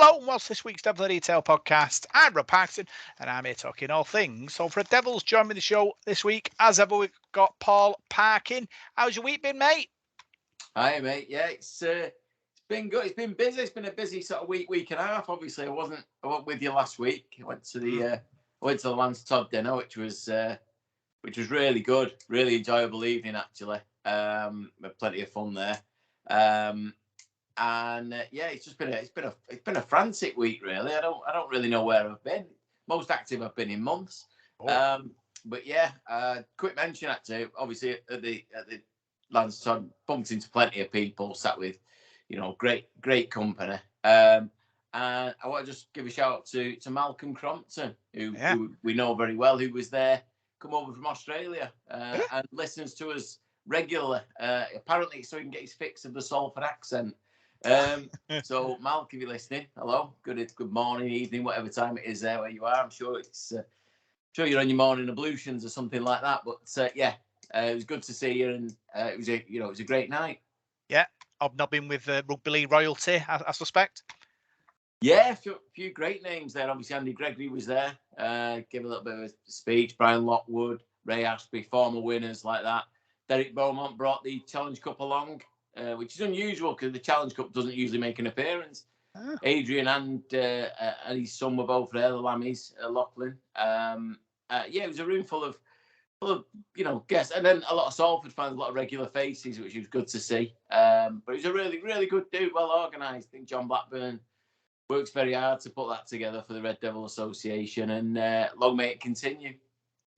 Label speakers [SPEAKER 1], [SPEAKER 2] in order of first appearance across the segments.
[SPEAKER 1] Hello and welcome to this week's Devil in the Detail podcast. I'm Rob Paxton and I'm here talking all things. So for the Devils, join me in the show this week. As ever, we've got Paul Parkin. How's your week been, mate?
[SPEAKER 2] Hi, mate. Yeah, it's been good. It's been busy. It's been a busy sort of week and a half. Obviously, I wasn't with you last week. I went to the Lance Todd dinner, which was really good, really enjoyable evening actually. Had plenty of fun there. It's been a frantic week really. I don't really know where I've been. Most active I've been in months. Quick mention actually. Obviously at the Lance Todd, bumped into plenty of people, sat with, great company. And I want to just give a shout out to Malcolm Crompton, who we know very well, who was there, come over from Australia and listens to us regularly. Apparently, so he can get his fix of the Salford accent. So, Malcolm, if you're listening, hello, good morning, evening, whatever time it is there where you are. I'm sure you're on your morning ablutions or something like that. But it was good to see you, and it was a great night. Yeah,
[SPEAKER 1] hobnobbing with rugby league royalty, I suspect.
[SPEAKER 2] Yeah, a few great names there. Obviously, Andy Gregory was there. Gave a little bit of a speech. Brian Lockwood, Ray Ashby, former winners like that. Derek Beaumont brought the Challenge Cup along, which is unusual because the Challenge Cup doesn't usually make an appearance. Oh. Adrian and his son were both there, the Lammies, Lachlan. It was a room full of guests, and then a lot of Salford fans, a lot of regular faces, which was good to see. But it was a really, really good do, well organised. I think John Blackburn works very hard to put that together for the Red Devil Association, and long may it continue.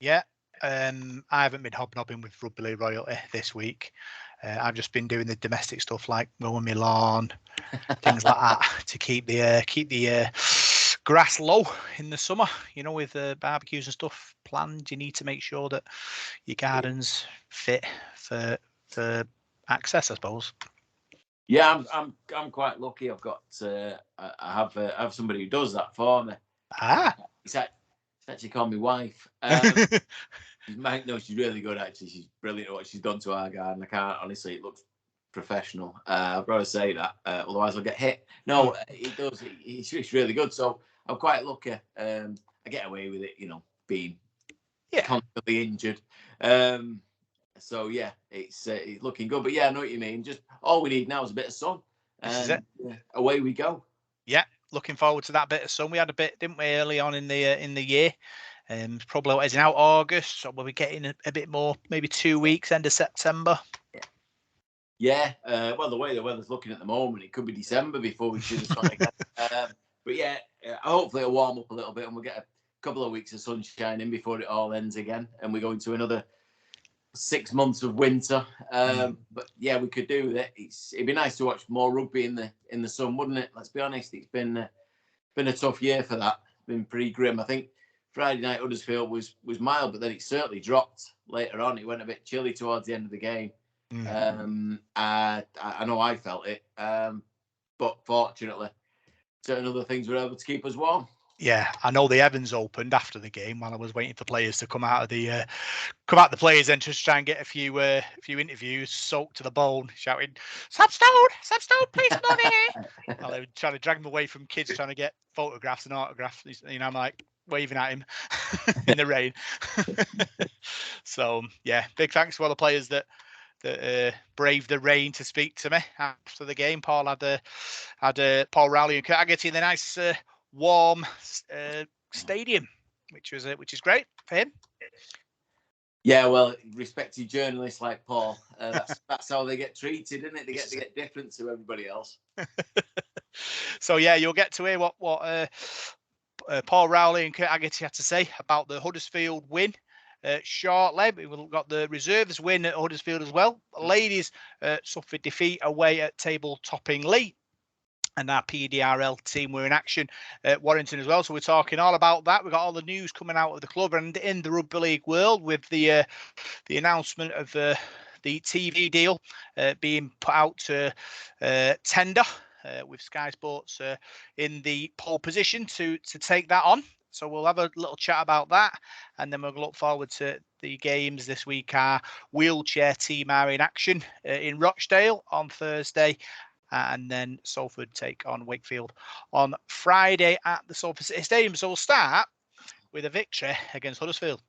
[SPEAKER 1] Yeah, I haven't been hobnobbing with rugby league royalty this week. I've just been doing the domestic stuff like mowing my lawn, things like that, to keep the grass low in the summer. With barbecues and stuff planned, you need to make sure that your garden's fit for access, I suppose.
[SPEAKER 2] Yeah, I'm quite lucky. I've got I have somebody who does that for me. It's actually called my wife. You might know she's really good. Actually, she's brilliant at what she's done to our garden. I can't honestly. It looks professional. I'd rather say that, otherwise I'll get hit. No, it does. It's really good. So I'm quite lucky. I get away with it, being constantly injured. So yeah, it's looking good. But yeah, I know what you mean. Just all we need now is a bit of sun.
[SPEAKER 1] This is it.
[SPEAKER 2] Away we go.
[SPEAKER 1] Yeah, looking forward to that bit of sun. We had a bit, didn't we, early on in the year? Probably what is out August, so we'll be getting a bit more, maybe 2 weeks, end of September.
[SPEAKER 2] Yeah. Well, the way the weather's looking at the moment, it could be December before we see the sun again. But yeah, hopefully it'll warm up a little bit and we'll get a couple of weeks of sunshine in before it all ends again, and we go into another 6 months of winter. But yeah, we could do that. It'd be nice to watch more rugby in the sun, wouldn't it? Let's be honest. It's been a tough year for that. It's been pretty grim. I think Friday night Huddersfield was mild, but then it certainly dropped later on. It went a bit chilly towards the end of the game. I know I felt it, but fortunately, certain other things were able to keep us warm.
[SPEAKER 1] Yeah, I know the Evans opened after the game while I was waiting for players to come out the players' entrance to try and get a few interviews, soaked to the bone, shouting, Sam Stone, please come on here. While they were trying to drag him away from kids trying to get photographs and autographs. I'm like waving at him in the rain. So yeah, big thanks to all the players that braved the rain to speak to me after the game. Paul had Paul Rowley and Kurt Haggerty in the nice warm stadium, which is great for him.
[SPEAKER 2] Yeah, well, respected journalists like Paul, that's how they get treated, isn't it? They get different to everybody else.
[SPEAKER 1] So yeah, you'll get to hear what Paul Rowley and Kurt Haggerty had to say about the Huddersfield win. Shortly, we've got the reserves win at Huddersfield as well. Ladies suffered defeat away at table-topping Leigh. And our PDRL team were in action at Warrington as well. So we're talking all about that. We've got all the news coming out of the club and in the rugby league world with the announcement of the TV deal being put out to tender with Sky Sports in the pole position to take that on. So we'll have a little chat about that, and then we'll look forward to the games this week. Our wheelchair team are in action in Rochdale on Thursday, and then Salford take on Wakefield on Friday at the Salford City Stadium. So we'll start with a victory against Huddersfield.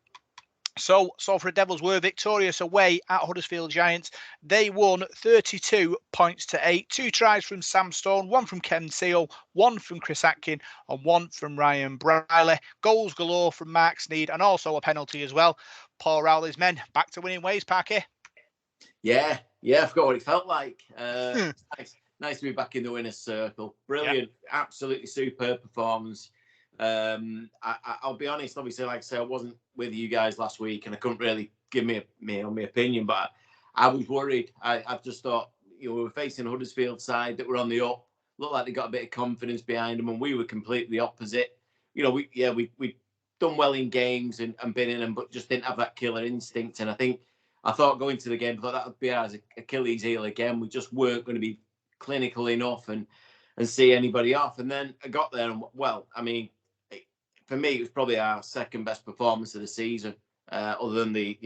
[SPEAKER 1] So Salford Devils were victorious away at Huddersfield Giants. They won 32 points to 8. 2 tries from Sam Stone, 1 from Ken Seal, 1 from Chris Atkin, and 1 from Ryan Briley. Goals galore from Mark Sneed, and also a penalty as well. Paul Rowley's men back to winning ways, Parky.
[SPEAKER 2] Yeah, I forgot what it felt like. Nice to be back in the winner's circle. Brilliant, absolutely superb performance. I'll be honest, obviously, like I say, I wasn't with you guys last week and I couldn't really give my opinion, but I was worried. I just thought, we were facing a Huddersfield side that were on the up, looked like they got a bit of confidence behind them, and we were completely opposite. We done well in games and been in them, but just didn't have that killer instinct. And I thought going to the game, I thought that would be our Achilles heel again. We just weren't going to be clinical enough and see anybody off. And then I got there, and for me, it was probably our second best performance of the season, other than the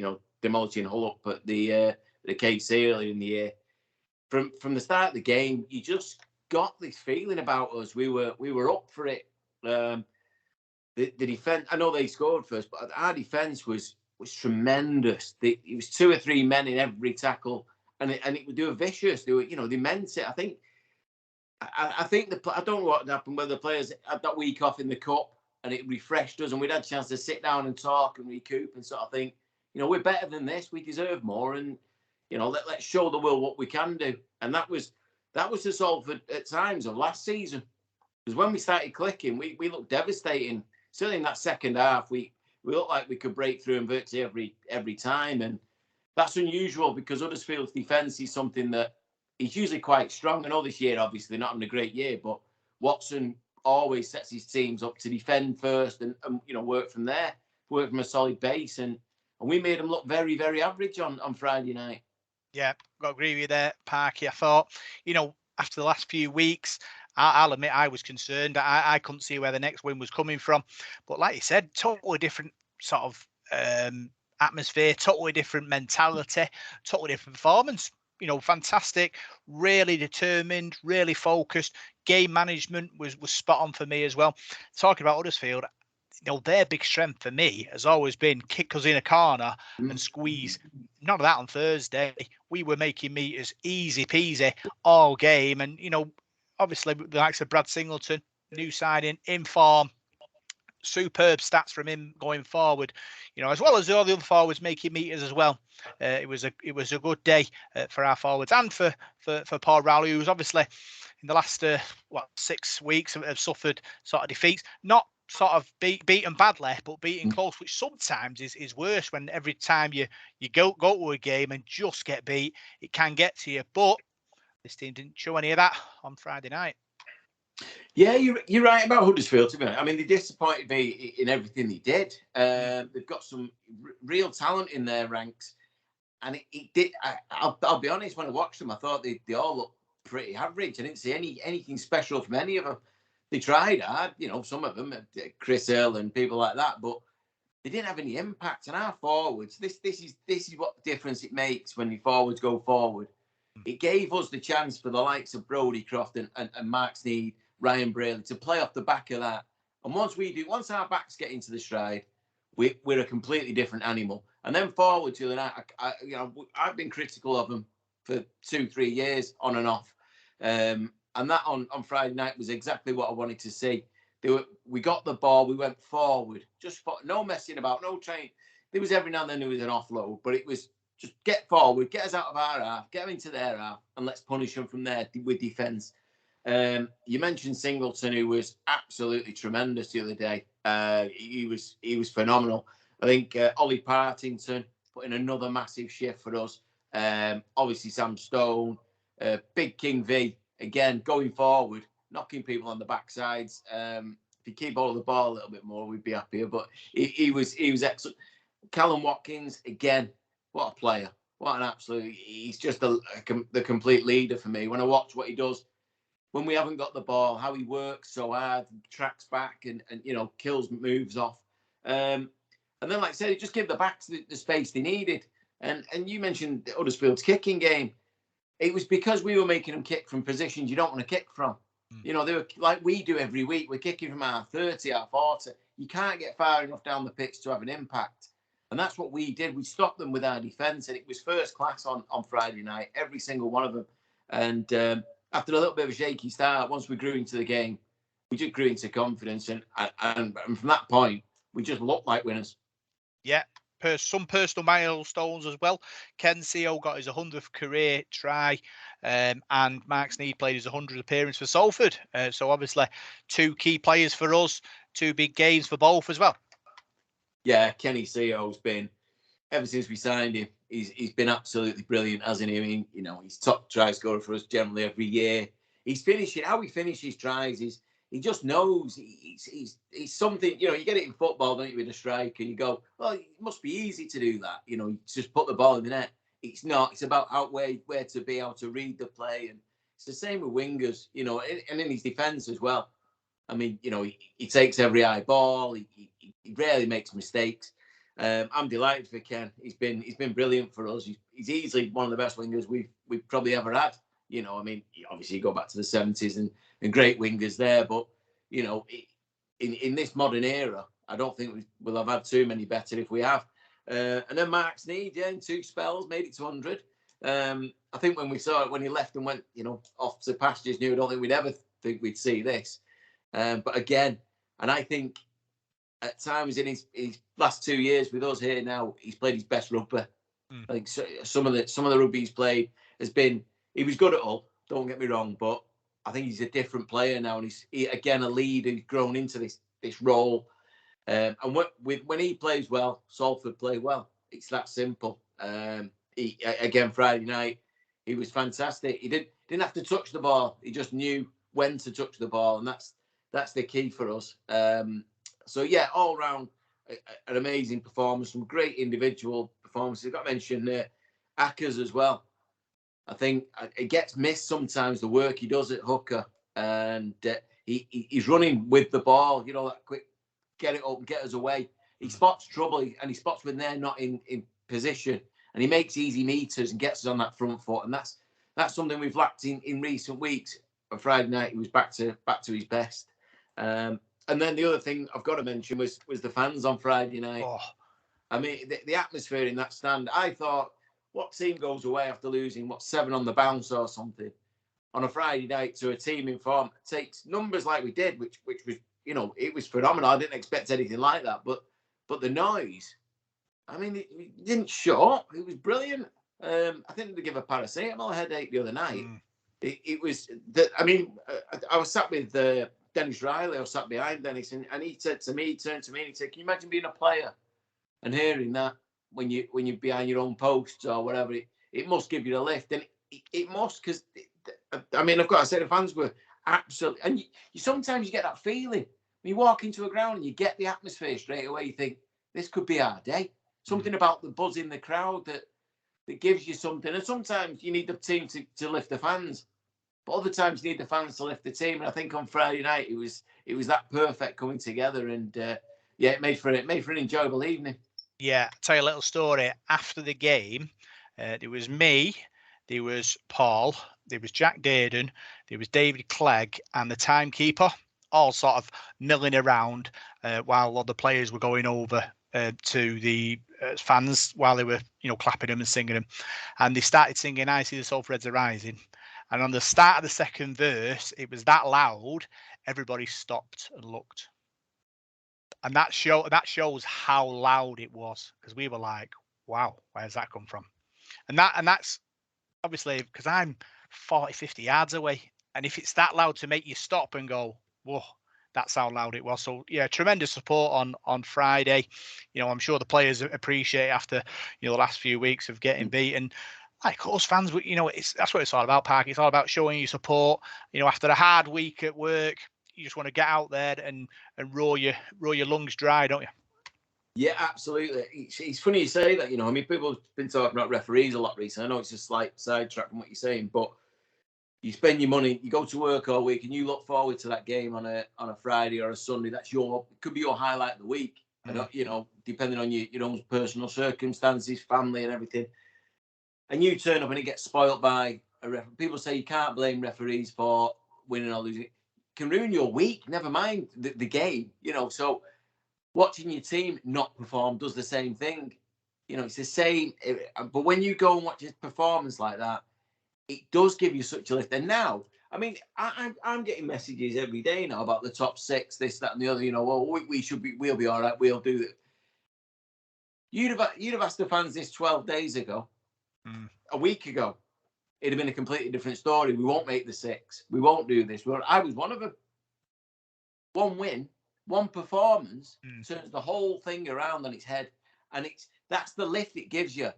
[SPEAKER 2] demolishing Hull up at the KC earlier in the year. From the start of the game, you just got this feeling about us. We were up for it. The defense, I know they scored first, but our defense was tremendous. It was 2 or 3 men in every tackle, and they were vicious. They meant it. I think I don't know what happened, whether the players had that week off in the cup and it refreshed us, and we'd had a chance to sit down and talk and recoup and sort of think, we're better than this. We deserve more, and let's show the world what we can do. And that was the Salford at times of last season. Because when we started clicking, we looked devastating. Certainly in that second half, we looked like we could break through in virtually every time, and that's unusual because Huddersfield's defence is something that is usually quite strong. I know this year, obviously, not having a great year, but Watson always sets his teams up to defend first and work from there, work from a solid base, and we made them look very, very average on Friday night.
[SPEAKER 1] Yeah, got to agree with you there, Parky. I thought, after the last few weeks, I'll admit I was concerned. I couldn't see where the next win was coming from. But like you said, totally different sort of atmosphere, totally different mentality, totally different performance. Fantastic, really determined, really focused. Game management was spot on for me as well. Talking about Huddersfield, their big strength for me has always been kick us in a corner and squeeze. None of that on Thursday. We were making meters easy peasy all game. And, obviously the likes of Brad Singleton, new signing, in form, superb stats from him going forward, as well as all the other forwards making meters as well. It was a good day for our forwards and for Paul Rowley, who's obviously in the last 6 weeks have suffered sort of defeats, not sort of beaten badly, but beaten close, which sometimes is worse. When every time you go to a game and just get beat, it can get to you. But this team didn't show any of that on Friday night.
[SPEAKER 2] Yeah, you're right about Huddersfield, to be honest. I mean, they disappointed me in everything they did. They've got some real talent in their ranks, and it did. I'll be honest, when I watched them, I thought they all looked pretty average. I didn't see anything special from any of them. They tried hard, some of them, Chris Hill and people like that, but they didn't have any impact. And our forwards, this is what difference it makes when your forwards go forward. It gave us the chance for the likes of Brodie Croft and Mark Sneed, Ryan Briley to play off the back of that. And once our backs get into the stride, we're a completely different animal. And then forward to the night, I've been critical of them for 2-3 years on and off. And that on Friday night was exactly what I wanted to see. We got the ball, we went forward, no messing about, no trying. There was every now and then there was an offload, but it was just get forward, get us out of our half, get them into their half, and let's punish them from there with defence. You mentioned Singleton, who was absolutely tremendous the other day. He was phenomenal. I think Ollie Partington put in another massive shift for us. Obviously Sam Stone, Big King V, again, going forward, knocking people on the backsides. If he keep hold of the ball a little bit more, we'd be happier. But he was excellent. Callum Watkins, again, what a player. What an absolute... He's just the complete leader for me. When I watch what he does, when we haven't got the ball, how he works so hard, tracks back and kills moves off. And then, like I said, he just gave the backs the space they needed. And you mentioned Huddersfield's kicking game. it was because we were making them kick from positions you don't want to kick from. You know, they were like we do every week. We're kicking from our 30, our 40. You can't get far enough down the pitch to have an impact. And that's what we did. We stopped them with our defence, and it was first class on Friday night, every single one of them. And after a little bit of a shaky start, once we grew into the game, we just grew into confidence. And from that point, we just looked like winners.
[SPEAKER 1] Yeah. Some personal milestones as well. Ken Seo got his 100th career try, and Mark Sneed played his 100th appearance for Salford. So obviously, two key players for us, two big games for both as well.
[SPEAKER 2] Yeah, Kenny Seo's been, ever since we signed him, he's been absolutely brilliant, hasn't he? I mean, you know, he's top try scorer for us generally every year. He's finishing, how he finishes tries is, he just knows he's something, you know, you get it in football, don't you, with a strike, and you go, well, it must be easy to do that. You know, you just put the ball in the net. It's not. It's about out where to be, how to read the play. And it's the same with wingers, you know, and in his defence as well. I mean, you know, he takes every high ball. He rarely makes mistakes. I'm delighted for Ken. He's been brilliant for us. He's easily one of the best wingers we've probably ever had. You know, I mean, obviously you go back to the 70s and great wingers there, but you know, in this modern era, I don't think we'll have had too many better if we have. And then Mark Sneed, yeah, in 2 spells, made it to 100. I think when we saw it, when he left and went, you know, off to pastures new, I don't think we'd ever think we'd see this. But again, and I think at times in his last 2 years with us here now, he's played his best rugby. Like some of the rugby he's played has been, he was good at all, don't get me wrong, but I think he's a different player now, and he's again a leader. He's grown into this role, and when he plays well, Salford play well. It's that simple. Again Friday night, he was fantastic. He didn't have to touch the ball. He just knew when to touch the ball, and that's the key for us. So yeah, all round an amazing performance, some great individual performances. I've got to mention Ackers as well. I think it gets missed sometimes, the work he does at hooker, and he's running with the ball, you know, that quick get it up and get us away. He spots trouble, and he spots when they're not in position, and he makes easy meters and gets us on that front foot, and that's something we've lacked in recent weeks. On Friday night, he was back to his best. And then the other thing I've got to mention was the fans on Friday night.
[SPEAKER 1] Oh.
[SPEAKER 2] I mean, the atmosphere in that stand. I thought, what team goes away after losing 7 on the bounce or something on a Friday night to a team in form, takes numbers like we did, which was, you know, it was phenomenal. I didn't expect anything like that, but the noise, I mean, it didn't shut up. It was brilliant. I think they give a paracetamol headache the other night. It was that. I mean, I was sat with Dennis Riley. I was sat behind Dennis, and he said to me, he turned to me and he said, "Can you imagine being a player and hearing that when you're behind your own posts or whatever? It must give you a lift." And it must, because I mean, I've got to say the fans were absolutely. And you sometimes you get that feeling when you walk into a ground and you get the atmosphere straight away. You think this could be our day. Something about the buzz in the crowd that gives you something. And sometimes you need the team to lift the fans, but other times you need the fans to lift the team. And I think on Friday night it was that perfect coming together, and yeah, it made for an enjoyable evening.
[SPEAKER 1] Yeah, I'll tell you a little story. After the game, there was me, there was Paul, there was Jack Dearden, there was David Clegg, and the timekeeper, all sort of milling around while all the players were going over to the fans while they were, you know, clapping them and singing them. And they started singing "I See the Salford Reds Are Rising." And on the start of the second verse, it was that loud, everybody stopped and looked. And that shows how loud it was, because we were like, wow, where's that come from? And that's obviously because I'm 40, 50 yards away. And if it's that loud to make you stop and go, whoa, that's how loud it was. So yeah, tremendous support on Friday. You know, I'm sure the players appreciate after, you know, the last few weeks of getting beaten. Like us fans, you know, that's what it's all about, Park. It's all about showing you support. You know, after a hard week at work, you just want to get out there and roar your lungs dry, don't you?
[SPEAKER 2] Yeah, absolutely. It's funny you say that. You know, I mean, people have been talking about referees a lot recently. I know it's a slight sidetrack from what you're saying, but you spend your money, you go to work all week, and you look forward to that game on a Friday or a Sunday. That's could be your highlight of the week. You know, depending on your own personal circumstances, family, and everything. And you turn up and it gets spoilt by people say you can't blame referees for winning or losing. It can ruin your week. Never mind the game. So watching your team not perform does the same thing. It's the same. But when you go and watch his performance like that, it does give you such a lift. And now, I mean, I'm getting messages every day now about the top 6, this, that, and the other. Well, we'll be all right. We'll do it. You'd have asked the fans this 12 days ago, a week ago. It'd have been a completely different story. We won't make the 6. We won't do this. Well, I was one of them. One win, one performance turns the whole thing around on its head, and that's the lift it gives you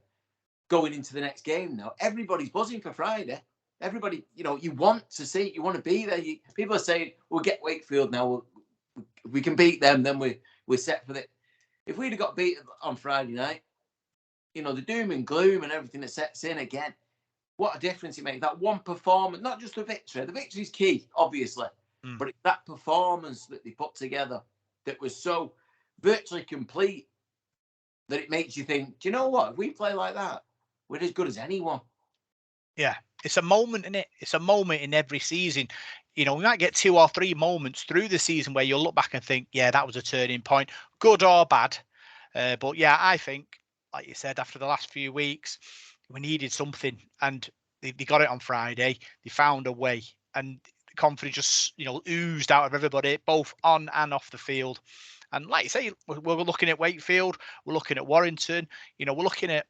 [SPEAKER 2] going into the next game. Now everybody's buzzing for Friday. Everybody, you want to see it, you want to be there. People are saying we'll get Wakefield now. We can beat them, then we're set for it. If we'd have got beat on Friday night, the doom and gloom and everything that sets in again. What a difference it makes. That one performance, not just the victory. The victory's key, obviously, but it's that performance that they put together that was so virtually complete that it makes you think, do you know what? If we play like that, we're as good as anyone.
[SPEAKER 1] Yeah, it's a moment in it. It's a moment in every season. We might get 2 or 3 moments through the season where you'll look back and think, yeah, that was a turning point, good or bad. But yeah, I think, like you said, after the last few weeks, we needed something, and they got it on Friday. They found a way, and the confidence just oozed out of everybody, both on and off the field. And like you say, we're looking at Wakefield, we're looking at Warrington, we're looking at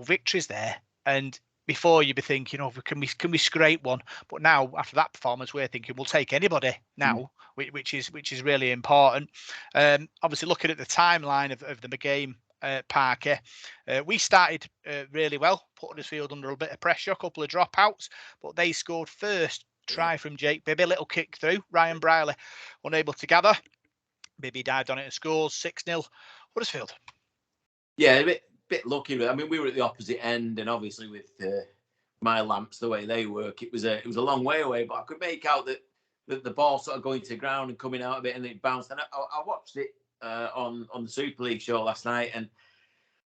[SPEAKER 1] victories there, and before you'd be thinking, can we scrape one? But now, after that performance, we're thinking we'll take anybody now, which is really important. Obviously, looking at the timeline of the game, Parker, we started really well, put Huddersfield under a bit of pressure, a couple of dropouts, but they scored first. Try from Jake Bibby, a little kick through. Ryan Brierley unable to gather. Bibby dived on it and scores 6-0 Huddersfield.
[SPEAKER 2] Yeah, a bit lucky. I mean, we were at the opposite end, and obviously with my lamps the way they work, it was a long way away. But I could make out that the ball sort of going to the ground and coming out a bit, and it bounced. And I watched it on the Super League show last night, and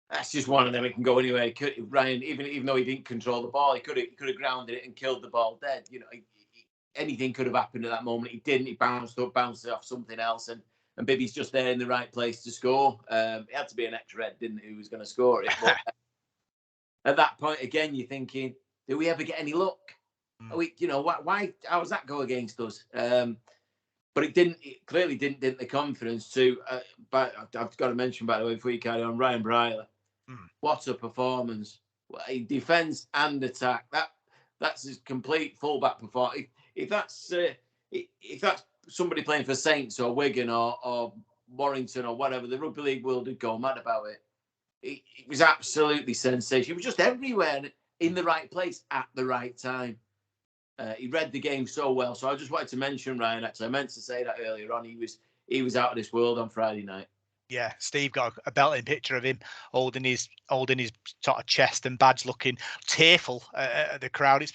[SPEAKER 2] that's just one of them. It can go anywhere. Ryan, even though he didn't control the ball, he could have grounded it and killed the ball dead. Anything could have happened at that moment. He didn't. He bounced it off something else, and Bibby's just there in the right place to score. It had to be an ex-Red, didn't it, who was going to score it? But at that point, again, you're thinking, do we ever get any luck? Are we, why? How does that go against us? But it didn't. It clearly didn't the confidence to. But I've got to mention, by the way, before you carry on, Ryan Brierley. What a performance! Defence and attack. That's his complete fullback performance. If that's somebody playing for Saints or Wigan or Warrington or whatever, the rugby league world would go mad about it. It was absolutely sensational. He was just everywhere in the right place at the right time. He read the game so well. So I just wanted to mention Ryan. Actually, I meant to say that earlier on. He was out of this world on Friday night.
[SPEAKER 1] Yeah, Steve got a belting picture of him holding his sort of chest and badge, looking tearful at the crowd. It's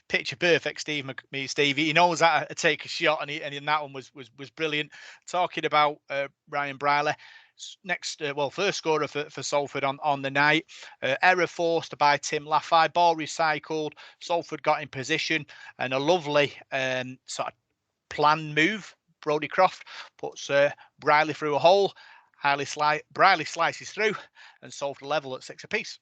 [SPEAKER 1] picture perfect. Steve, he knows how to take a shot, and that one was brilliant. Talking about Ryan Brierley, first scorer for Salford on the night. Error forced by Tim Laffey, ball recycled. Salford got in position, and a lovely sort of planned move. Brodie Croft puts Brierley through a hole. Brierley slices through, and Salford level at 6 apiece.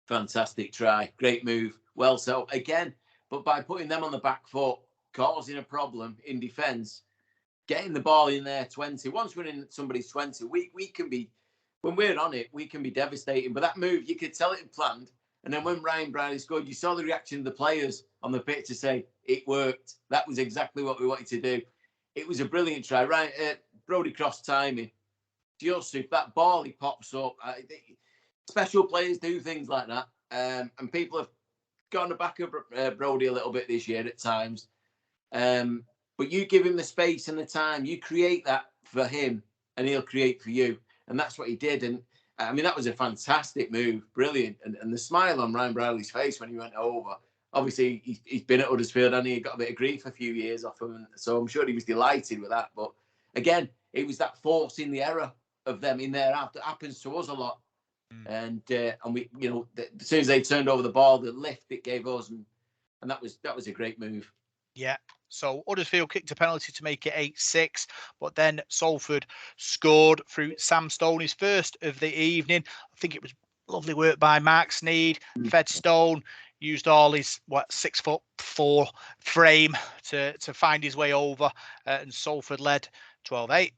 [SPEAKER 2] Fantastic try, great move. Well, so again, but by putting them on the back foot, causing a problem in defence, getting the ball in there 20. Once we're in somebody's 20, we can be, when we're on it, we can be devastating. But that move, you could tell it planned. And then when Ryan Brierley scored, you saw the reaction of the players on the pitch to say it worked. That was exactly what we wanted to do. It was a brilliant try. Brodie Croft's timing. Just if that ball he pops up, special players do things like that, and people have got on the back of Brodie a little bit this year at times. But you give him the space and the time, you create that for him, and he'll create for you, and that's what he did. And I mean, that was a fantastic move, brilliant, and the smile on Ryan Brierley's face when he went over. Obviously, he's been at Huddersfield and he got a bit of grief a few years off him, so I'm sure he was delighted with that. But again, it was that forcing the error of them in there after happens to us a lot, and we, as soon as they turned over the ball, the lift it gave us, and and that was a great move.
[SPEAKER 1] Yeah. So Huddersfield kicked a penalty to make it 8-6, but then Salford scored through Sam Stone, his first of the evening. I think it was lovely work by Mark Sneed. Fed Stone, used all his 6'4" frame to find his way over, and Salford led 12-8.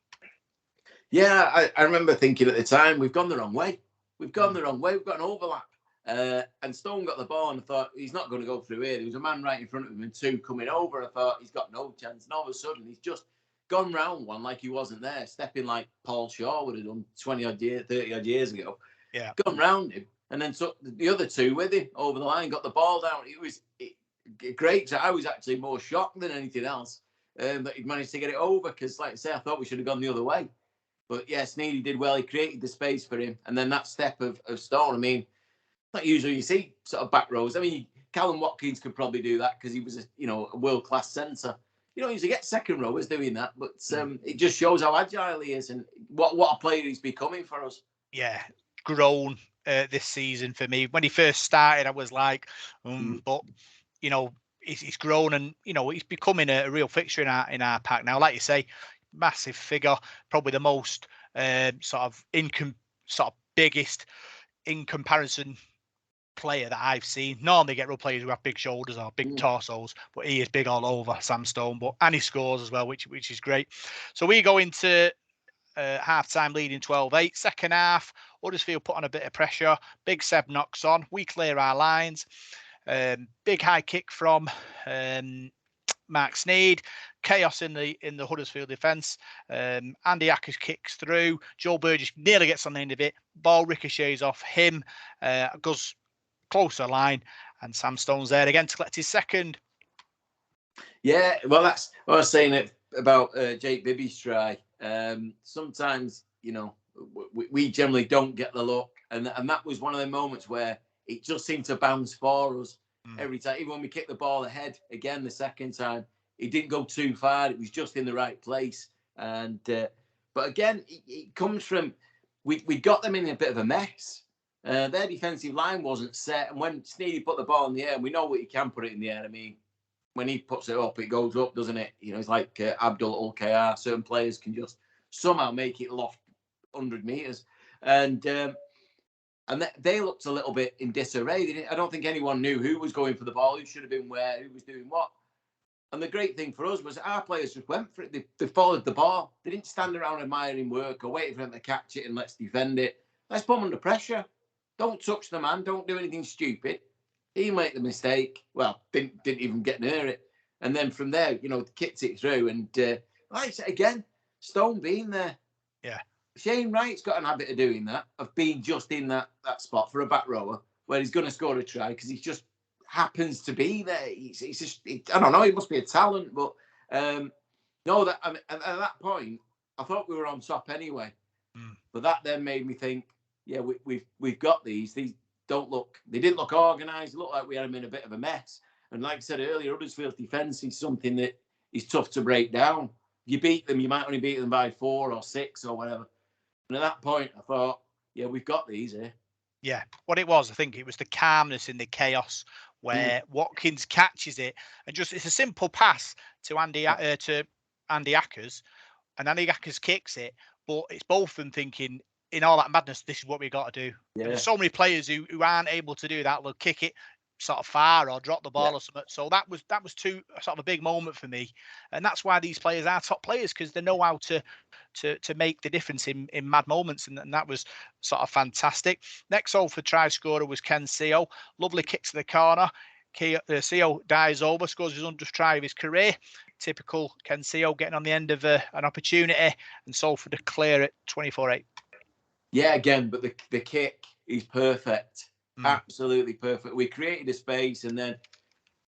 [SPEAKER 2] Yeah, I remember thinking at the time, we've gone the wrong way. We've gone the wrong way. We've got an overlap. And Stone got the ball, and I thought, he's not going to go through here. There was a man right in front of him and two coming over. I thought, he's got no chance. And all of a sudden, he's just gone round one like he wasn't there, stepping like Paul Shaw would have done 20-odd years, 30-odd years ago.
[SPEAKER 1] Yeah.
[SPEAKER 2] Gone round him, and then took the other two with him over the line, got the ball down. It was great. So I was actually more shocked than anything else that he'd managed to get it over, because, like I say, I thought we should have gone the other way. But yeah, Sneedy did well. He created the space for him. And then that step of Stone, I mean, not usually you see sort of back rows. I mean, Callum Watkins could probably do that because he was a world-class centre. You don't usually get second rowers doing that, but it just shows how agile he is and what a player he's becoming for us.
[SPEAKER 1] Yeah, grown this season for me. When he first started, I was like, but he's grown, and he's becoming a real fixture in our pack now. Like you say, massive figure, probably the most sort of biggest in comparison player that I've seen. Normally get real players who have big shoulders or big torsos, but he is big all over, Sam Stone. And he scores as well, which is great. So we go into half-time leading 12-8. Second half, Huddersfield put on a bit of pressure. Big Seb knocks on. We clear our lines. Big high kick from Mark Sneed. Chaos in the Huddersfield defence. Andy Ackers kicks through. Joel Burgess nearly gets on the end of it. Ball ricochets off him. Goes closer line, and Sam Stone's there again to collect his second.
[SPEAKER 2] Yeah, well, that's what I was saying about Jake Bibby's try. Sometimes, we generally don't get the look, and that was one of the moments where it just seemed to bounce for us every time. Even when we kicked the ball ahead again the second time, it didn't go too far. It was just in the right place. And but again, it comes from we got them in a bit of a mess. Their defensive line wasn't set, and when Sneedy put the ball in the air, and we know what he can put it in the air. I mean, when he puts it up, it goes up, doesn't it? It's like Abdul Ulkayar. Certain players can just somehow make it loft 100 meters, and they looked a little bit in disarray. I don't think anyone knew who was going for the ball, who should have been where, who was doing what. And the great thing for us was our players just went for it. They followed the ball. They didn't stand around admiring work or waiting for them to catch it and let's defend it. Let's put them under pressure. Don't touch the man. Don't do anything stupid. He made the mistake. Well, didn't even get near it. And then from there, kicked it through. And like I said again, Stone being there.
[SPEAKER 1] Yeah.
[SPEAKER 2] Shane Wright's got an habit of doing that, of being just in that spot for a back rower where he's going to score a try because he just happens to be there. He's just, I don't know, he must be a talent. But no, at that point, I thought we were on top anyway. But that then made me think, yeah, we've got these. These they didn't look organised. It looked like we had them in a bit of a mess. And like I said earlier, Huddersfield's defence is something that is tough to break down. You beat them, you might only beat them by 4 or 6 or whatever. And at that point, I thought, yeah, we've got these here.
[SPEAKER 1] Yeah, what it was, I think it was the calmness in the chaos where Watkins catches it, and just it's a simple pass to Andy Ackers, and Andy Ackers kicks it, but it's both of them thinking, in all that madness, this is what we've got to do. Yeah. There's so many players who aren't able to do that. They'll kick it sort of far or drop the ball or something. So that was too sort of a big moment for me, and that's why these players are top players, because they know how to make the difference in mad moments, and that was sort of fantastic. Next Salford try scorer was Ken Seo. Lovely kick to the corner. Seo dives over, scores his 100th try of his career. Typical Ken Seo getting on the end of an opportunity, and Salford to clear it 24-8.
[SPEAKER 2] Yeah, again, but the kick is perfect. Absolutely perfect. We created a space, and then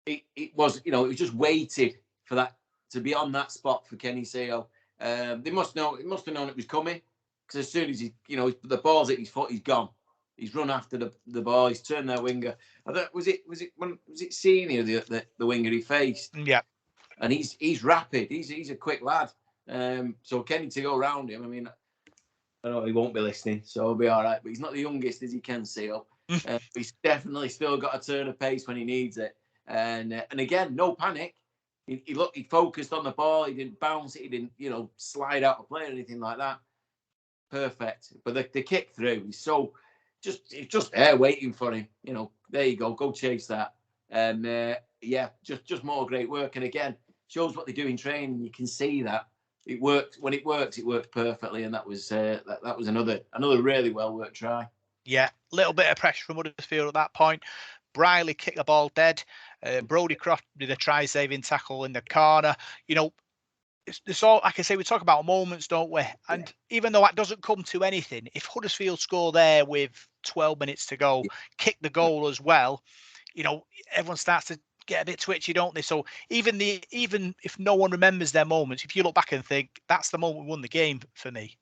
[SPEAKER 2] it was, it was just waited for that to be on that spot for Kenny Seo. They must have known it was coming, because as soon as the ball's at his foot, he's gone. He's run after the ball. He's turned their winger. I thought, was it Senior, the winger he faced?
[SPEAKER 1] Yeah.
[SPEAKER 2] And he's rapid. He's a quick lad. So Kenny to go around him. I mean, I know he won't be listening, so he'll be all right. But he's not the youngest, as he can see. He's definitely still got a turn of pace when he needs it. And again, no panic. He focused on the ball. He didn't bounce it. He didn't, slide out of play or anything like that. Perfect. But the kick through is so it's just there waiting for him. There you go chase that. And just more great work. And again, shows what they do in training. You can see that it works. When it works perfectly. And that was another really well worked try.
[SPEAKER 1] Yeah, little bit of pressure from Huddersfield at that point. Briley kicked the ball dead. Brodie Croft did a try-saving tackle in the corner. It's all, like I say, we talk about moments, don't we? And even though that doesn't come to anything, if Huddersfield score there with 12 minutes to go, kick the goal as well, everyone starts to get a bit twitchy, don't they? So even if no one remembers their moments, if you look back and think, that's the moment we won the game for me.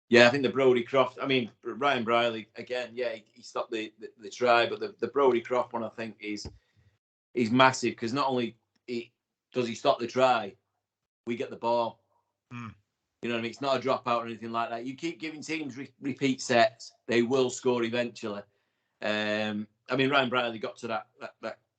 [SPEAKER 2] Yeah, I think the Brodie Croft, Ryan Briley, again, he stopped the try, but the Brodie Croft one, I think, is massive, because not only does he stop the try, we get the ball. You know what I mean? It's not a dropout or anything like that. You keep giving teams repeat sets, they will score eventually. Ryan Briley got to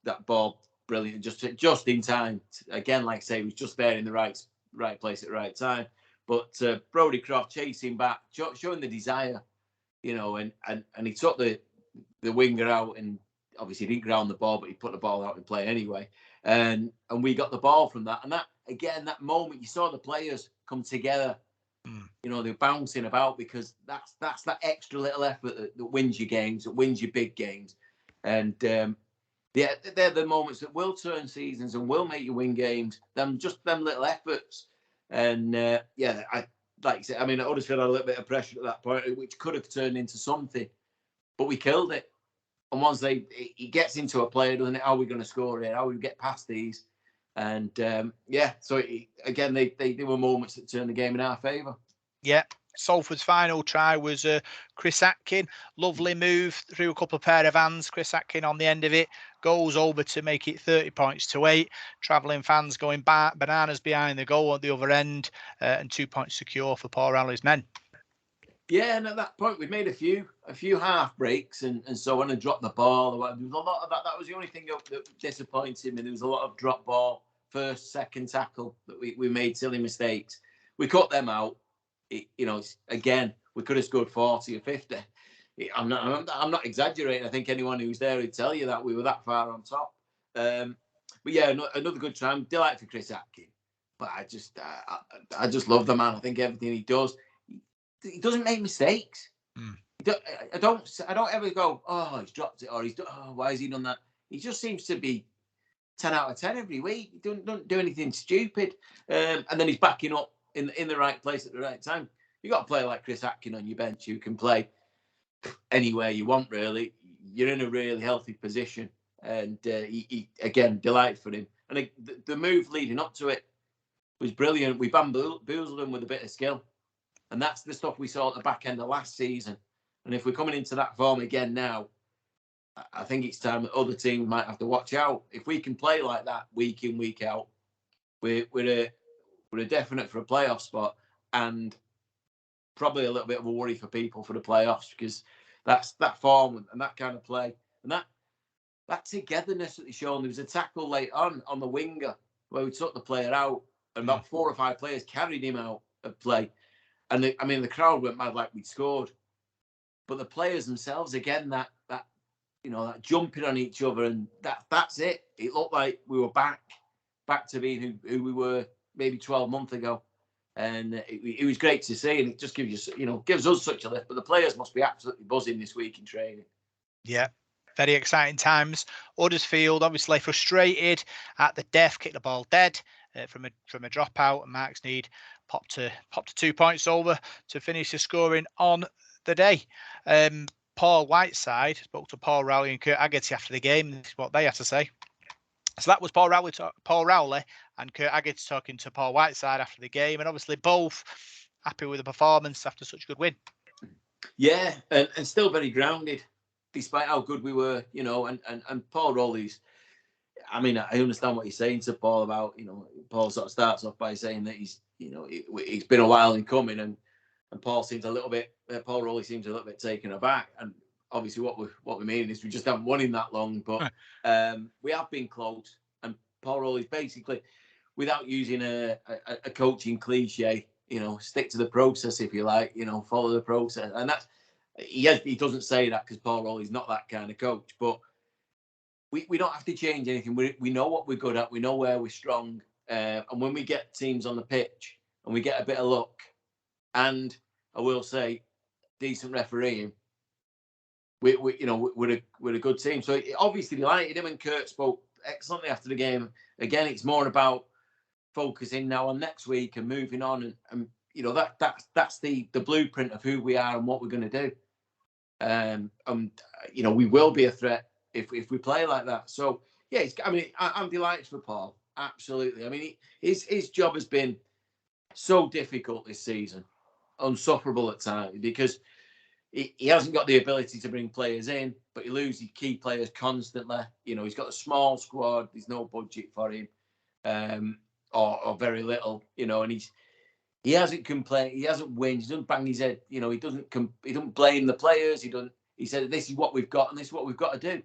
[SPEAKER 2] that ball brilliant, just in time. Again, like I say, he was just there in the right place at the right time. But Brodie Croft chasing back, showing the desire, and he took the winger out, and obviously he didn't ground the ball, but he put the ball out in play anyway. And we got the ball from that. And that, again, that moment, you saw the players come together. They're bouncing about, because that's that extra little effort that wins your games, that wins your big games. And they're the moments that will turn seasons and will make you win games. Them little efforts. And like I said, Huddersfield had a little bit of pressure at that point, which could have turned into something, but we killed it. And once he gets into a player, doesn't it? How are we going to score here? How are we get past these? And so again, they were moments that turned the game in our favour.
[SPEAKER 1] Yeah. Salford's final try was Chris Atkin. Lovely move through a couple of pair of hands. Chris Atkin on the end of it goes over to make it 30 points to 8. Travelling fans going back, bananas behind the goal at the other end, and 2 points secure for Paul Rowleys' men.
[SPEAKER 2] Yeah, and at that point we'd made a few half breaks and so on, and dropped the ball. There was a lot of that. That was the only thing that disappointed me. There was a lot of drop ball, first, second tackle that we made silly mistakes. We cut them out. Again, we could have scored 40 or 50. I'm not exaggerating. I think anyone who's there would tell you that we were that far on top. But yeah, another good try. I'm delighted for Chris Atkin. But I just love the man. I think everything he does, he doesn't make mistakes. I don't ever go, oh, he's dropped it, or why has he done that? He just seems to be 10 out of 10 every week. He don't do anything stupid. And then he's backing up in the right place at the right time. You got a player like Chris Atkin on your bench who can play anywhere you want, really. You're in a really healthy position. And he again, delighted for him. And the move leading up to it was brilliant. We bamboozled him with a bit of skill. And that's the stuff we saw at the back end of last season. And if we're coming into that form again now, I think it's time that other teams might have to watch out. If we can play like that week in, week out, we're a definite for a playoff spot, and probably a little bit of a worry for people for the playoffs, because that's that form and that kind of play and that togetherness that they shown. There was a tackle late on the winger where we took the player out, and about 4 or 5 players carried him out of play. And the crowd went mad like we'd scored. But the players themselves, again, that jumping on each other, and that's it. It looked like we were back to being who we were maybe 12 months ago. And it was great to see, and it just gives us such a lift. But the players must be absolutely buzzing this week in training.
[SPEAKER 1] Yeah, very exciting times. Huddersfield obviously frustrated at the death, kicked the ball dead from a dropout, and Mark Sneed popped to 2 points over to finish the scoring on the day. Paul Whiteside spoke to Paul Rowley and Kurt Haggerty after the game. This is what they had to say. So that was Paul Rowley and Kurt Haggerty talking to Paul Whiteside after the game, and obviously both happy with the performance after such a good win.
[SPEAKER 2] Yeah, and still very grounded, despite how good we were, and Paul Rowleys. I understand what you're saying to Paul about, Paul sort of starts off by saying that he's been a while in coming, and Paul Rowley seems a little bit taken aback, and obviously what we mean is we just haven't won in that long, but we have been close. And Paul Rowleys basically, without using a coaching cliche, stick to the process if you like, follow the process. And that's he doesn't say that because Paul Rowleys not that kind of coach, but we don't have to change anything. We know what we're good at. We know where we're strong. And when we get teams on the pitch and we get a bit of luck, and I will say, decent refereeing, we're a good team. So it obviously delighted him, and Kurt spoke excellently after the game. Again, it's more about focusing now on next week and moving on, and that's the blueprint of who we are and what we're going to do. We will be a threat if we play like that. So yeah, I'm delighted for Paul. Absolutely. I mean, his job has been so difficult this season, unsufferable at times, because he hasn't got the ability to bring players in, but he loses key players constantly. He's got a small squad. There's no budget for him, or very little. And he hasn't complained. He hasn't whinged. He doesn't bang his head. He doesn't blame the players. He said, this is what we've got and this is what we've got to do.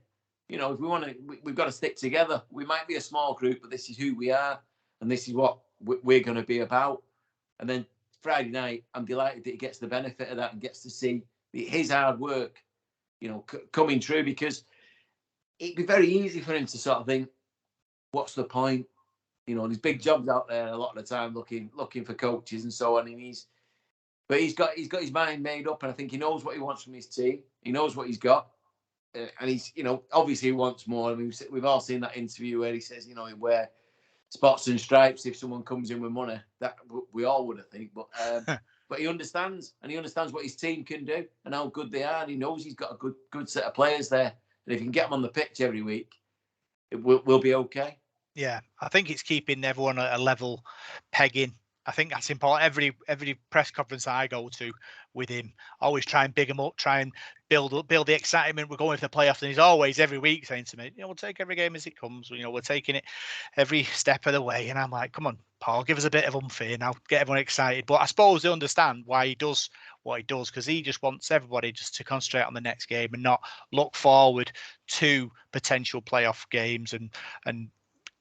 [SPEAKER 2] If we want to, we've got to stick together. We might be a small group, but this is who we are, and this is what we're going to be about. And then Friday night, I'm delighted that he gets the benefit of that and gets to see his hard work, coming true, because it'd be very easy for him to sort of think, what's the point? There's big jobs out there a lot of the time looking for coaches and so on. And he's got his mind made up, and I think he knows what he wants from his team. He knows what he's got, and he's obviously he wants more. I mean, we've all seen that interview where he says he wear spots and stripes if someone comes in with money. That we all would, I think, but but he understands, and he understands what his team can do and how good they are. And he knows he's got a good set of players there, and if he can get them on the pitch every week, we'll be okay.
[SPEAKER 1] Yeah, I think it's keeping everyone at a level pegging. I think that's important. Every press conference I go to with him, always try and big him up, try and build the excitement. We're going for the playoffs, and he's always every week saying to me, we'll take every game as it comes. We're taking it every step of the way. And I'm like, come on, Paul, give us a bit of oomph here now, get everyone excited. But I suppose they understand why he does what he does, because he just wants everybody just to concentrate on the next game and not look forward to potential playoff games and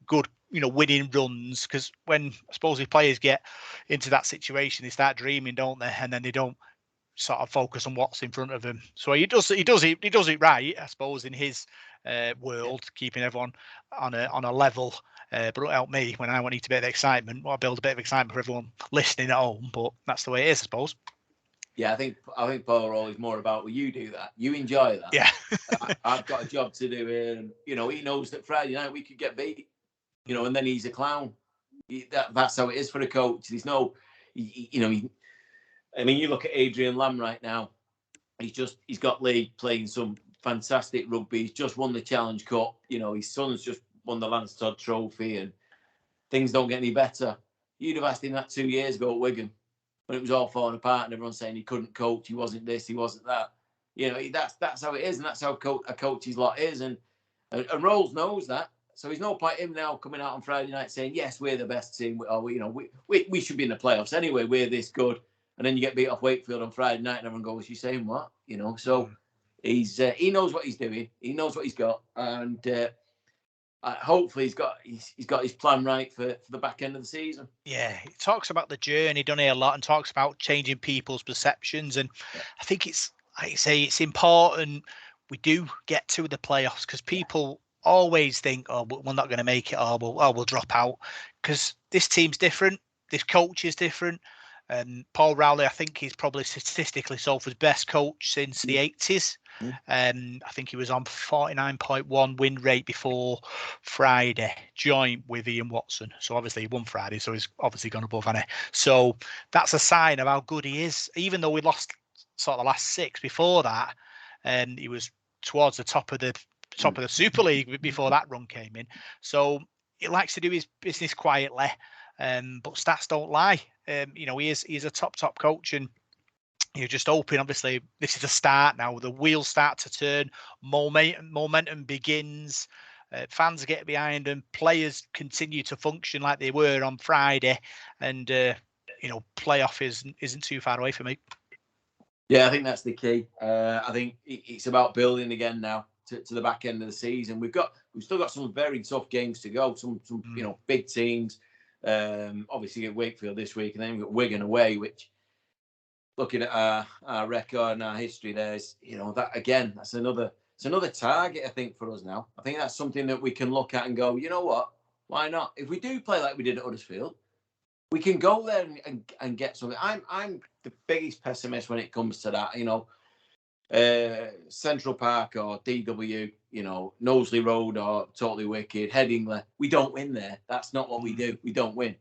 [SPEAKER 1] good winning runs, because when I suppose if players get into that situation, they start dreaming, don't they? And then they don't sort of focus on what's in front of them. So he does it right, I suppose, in his world, keeping everyone on a level. But it'll help me when I need a bit of excitement. Well, I build a bit of excitement for everyone listening at home. But that's the way it is, I suppose.
[SPEAKER 2] Yeah, I think Paul Rowleys more about, well, you do that, you enjoy that.
[SPEAKER 1] Yeah,
[SPEAKER 2] I've got a job to do here, and he knows that Friday night we could get beat. And then he's a clown. That's how it is for a coach. There's no, you look at Adrian Lamb right now. He's got Leigh playing some fantastic rugby. He's just won the Challenge Cup. His son's just won the Lance Todd Trophy, and things don't get any better. You'd have asked him that 2 years ago at Wigan, when it was all falling apart and everyone saying he couldn't coach, he wasn't this, he wasn't that. That's how it is, and that's how a coach's lot is. And Rolls knows that. So there's no point him now coming out on Friday night saying, yes, we're the best team, or we should be in the playoffs anyway, we're this good. And then you get beat off Wakefield on Friday night and everyone goes, you saying what? So he knows what he's doing, he knows what he's got, and hopefully he's got his plan right for the back end of the season.
[SPEAKER 1] Yeah, he talks about the journey, doesn't he, a lot, and talks about changing people's perceptions. And I think it's, like I say, it's important we do get to the playoffs, because people always think, oh, we're not going to make it, or we'll drop out, because this team's different, this coach is different. Paul Rowley, I think he's probably statistically Salford's best coach since the 80s. I think he was on 49.1 win rate before Friday, joint with Ian Watson. So obviously he won Friday, so he's obviously gone above, hasn't he? So that's a sign of how good he is. Even though we lost sort of the last 6 before that, and he was towards the top of the Super League before that run came in. So he likes to do his business quietly, but stats don't lie. He's a top coach, and you're just hoping, obviously, this is the start now. The wheels start to turn, momentum begins, fans get behind them, players continue to function like they were on Friday, and playoff isn't too far away for me.
[SPEAKER 2] Yeah, I think that's the key. I think it's about building again now to the back end of the season. We've still got some very tough games to go. Some big teams. Obviously at Wakefield this week, and then we've got Wigan away, which, looking at our record and our history, there's that again. It's another target, I think, for us now. I think that's something that we can look at and go, you know what? Why not? If we do play like we did at Huddersfield, we can go there and get something. I'm the biggest pessimist when it comes to that. Central Park or DW, Knowsley Road or Totally Wicked, Headingley. We don't win there. That's not what we do. We don't win,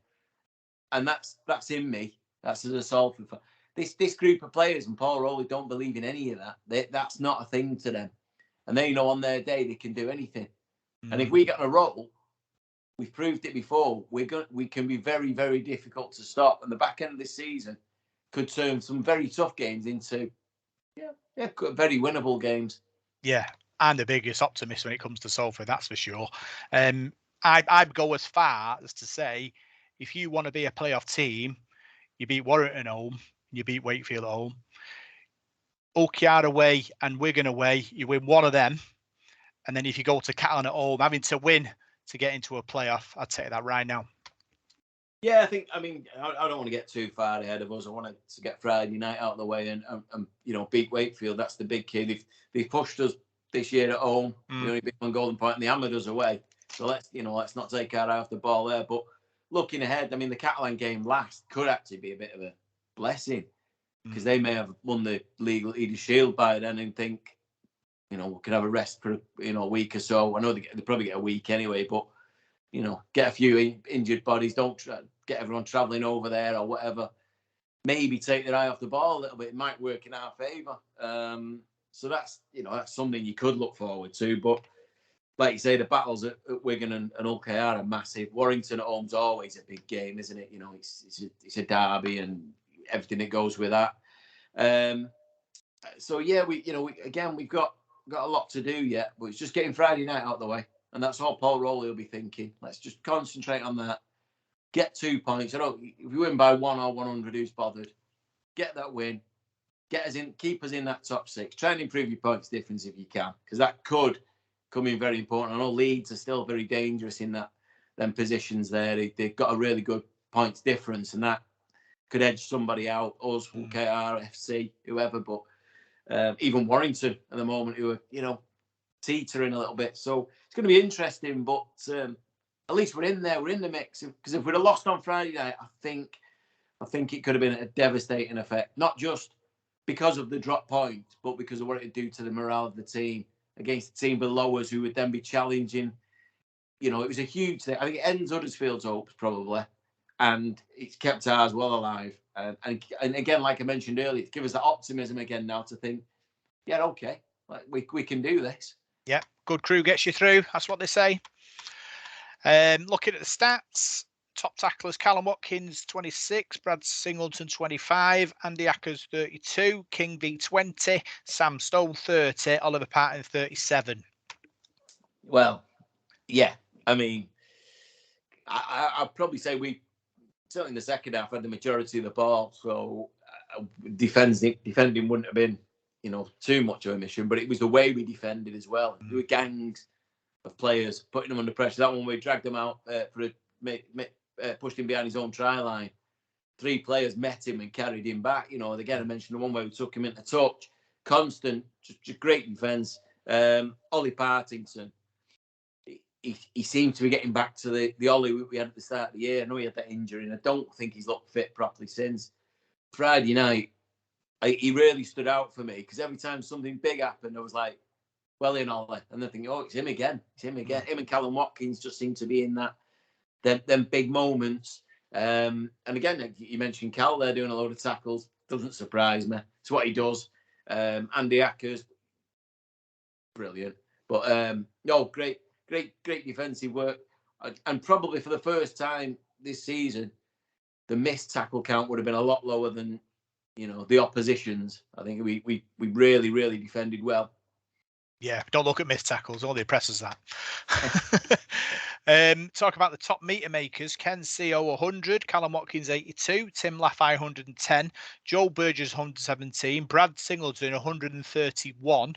[SPEAKER 2] and that's in me. That's as a Salford fan. This group of players and Paul Rowley don't believe in any of that. That's not a thing to them, and they on their day they can do anything. And if we get on a roll, we've proved it before. We can be very, very difficult to stop. And the back end of this season could turn some very tough games into very winnable games.
[SPEAKER 1] Yeah, I'm the biggest optimist when it comes to Salford, that's for sure. I'd go as far as to say, if you want to be a playoff team, you beat Warrington at home, you beat Wakefield at home, OKR away and Wigan away, you win one of them. And then if you go to Catalan at home, having to win to get into a playoff, I'd take that right now.
[SPEAKER 2] Yeah, I don't want to get too far ahead of us. I want to get Friday night out of the way and beat Wakefield. That's the big key. They've pushed us this year at home. We only beat on Golden Point and they hammered us away. So let's not take our eye off the ball there. But looking ahead, the Catalan game last could actually be a bit of a blessing because they may have won the League Leaders' Shield by then and think, we could have a rest for a week or so. I know they probably get a week anyway, but get a few injured bodies. Don't get everyone travelling over there or whatever. Maybe take their eye off the ball a little bit. It might work in our favour. So that's something you could look forward to. But like you say, the battles at Wigan and OKR are massive. Warrington at home's always a big game, isn't it? It's a derby and everything that goes with that. So yeah, we've got a lot to do yet, but it's just getting Friday night out of the way. And that's all Paul Rowley will be thinking. Let's just concentrate on that. Get 2 points. If we win by 1 or 100, who's bothered? Get that win. Keep us in that top 6. Try and improve your points difference if you can, because that could come in very important. I know Leeds are still very dangerous in them positions there. They've got a really good points difference, and that could edge somebody out, us, KR, FC, whoever. But even Warrington at the moment, who are, teetering a little bit. So it's going to be interesting, but at least we're in there. We're in the mix. Because if we'd have lost on Friday night, I think it could have been a devastating effect. Not just because of the drop point, but because of what it would do to the morale of the team against the team below us, who would then be challenging. It was a huge thing. I think it ends Huddersfield's hopes probably, and it's kept ours well alive. And again, like I mentioned earlier, it gives us that optimism again now to think, yeah, okay, we can do this.
[SPEAKER 1] Yeah, good crew gets you through. That's what they say. Looking at the stats, top tacklers, Callum Watkins, 26, Brad Singleton, 25, Andy Ackers, 32, King V, 20, Sam Stone, 30, Oliver Parton, 37.
[SPEAKER 2] Well, yeah, I'd probably say we, certainly in the second half, had the majority of the ball, so defending wouldn't have been too much of a mission, but it was the way we defended as well. There were gangs of players putting them under pressure. That one we dragged them out pushed him behind his own try line. 3 players met him and carried him back. Again, I mentioned the one where we took him into touch. Constant, just great defence. Ollie Partington, he seemed to be getting back to the Ollie we had at the start of the year. I know he had that injury, and I don't think he's looked fit properly since. Friday night, he really stood out for me because every time something big happened, I was like, well in Ollie. And then thinking, it's him again. Him and Callum Watkins just seem to be in them big moments. And again, you mentioned Cal there doing a load of tackles. Doesn't surprise me. It's what he does. Andy Ackers, brilliant. But great defensive work. And probably for the first time this season, the missed tackle count would have been a lot lower than the opposition's. I think we really, really defended well.
[SPEAKER 1] Yeah, don't look at missed tackles. All the oppressors that. Talk about the top meter makers. Ken CO 100, Callum Watkins 82, Tim Laffey 110, Joe Burgess 117, Brad Singleton 131,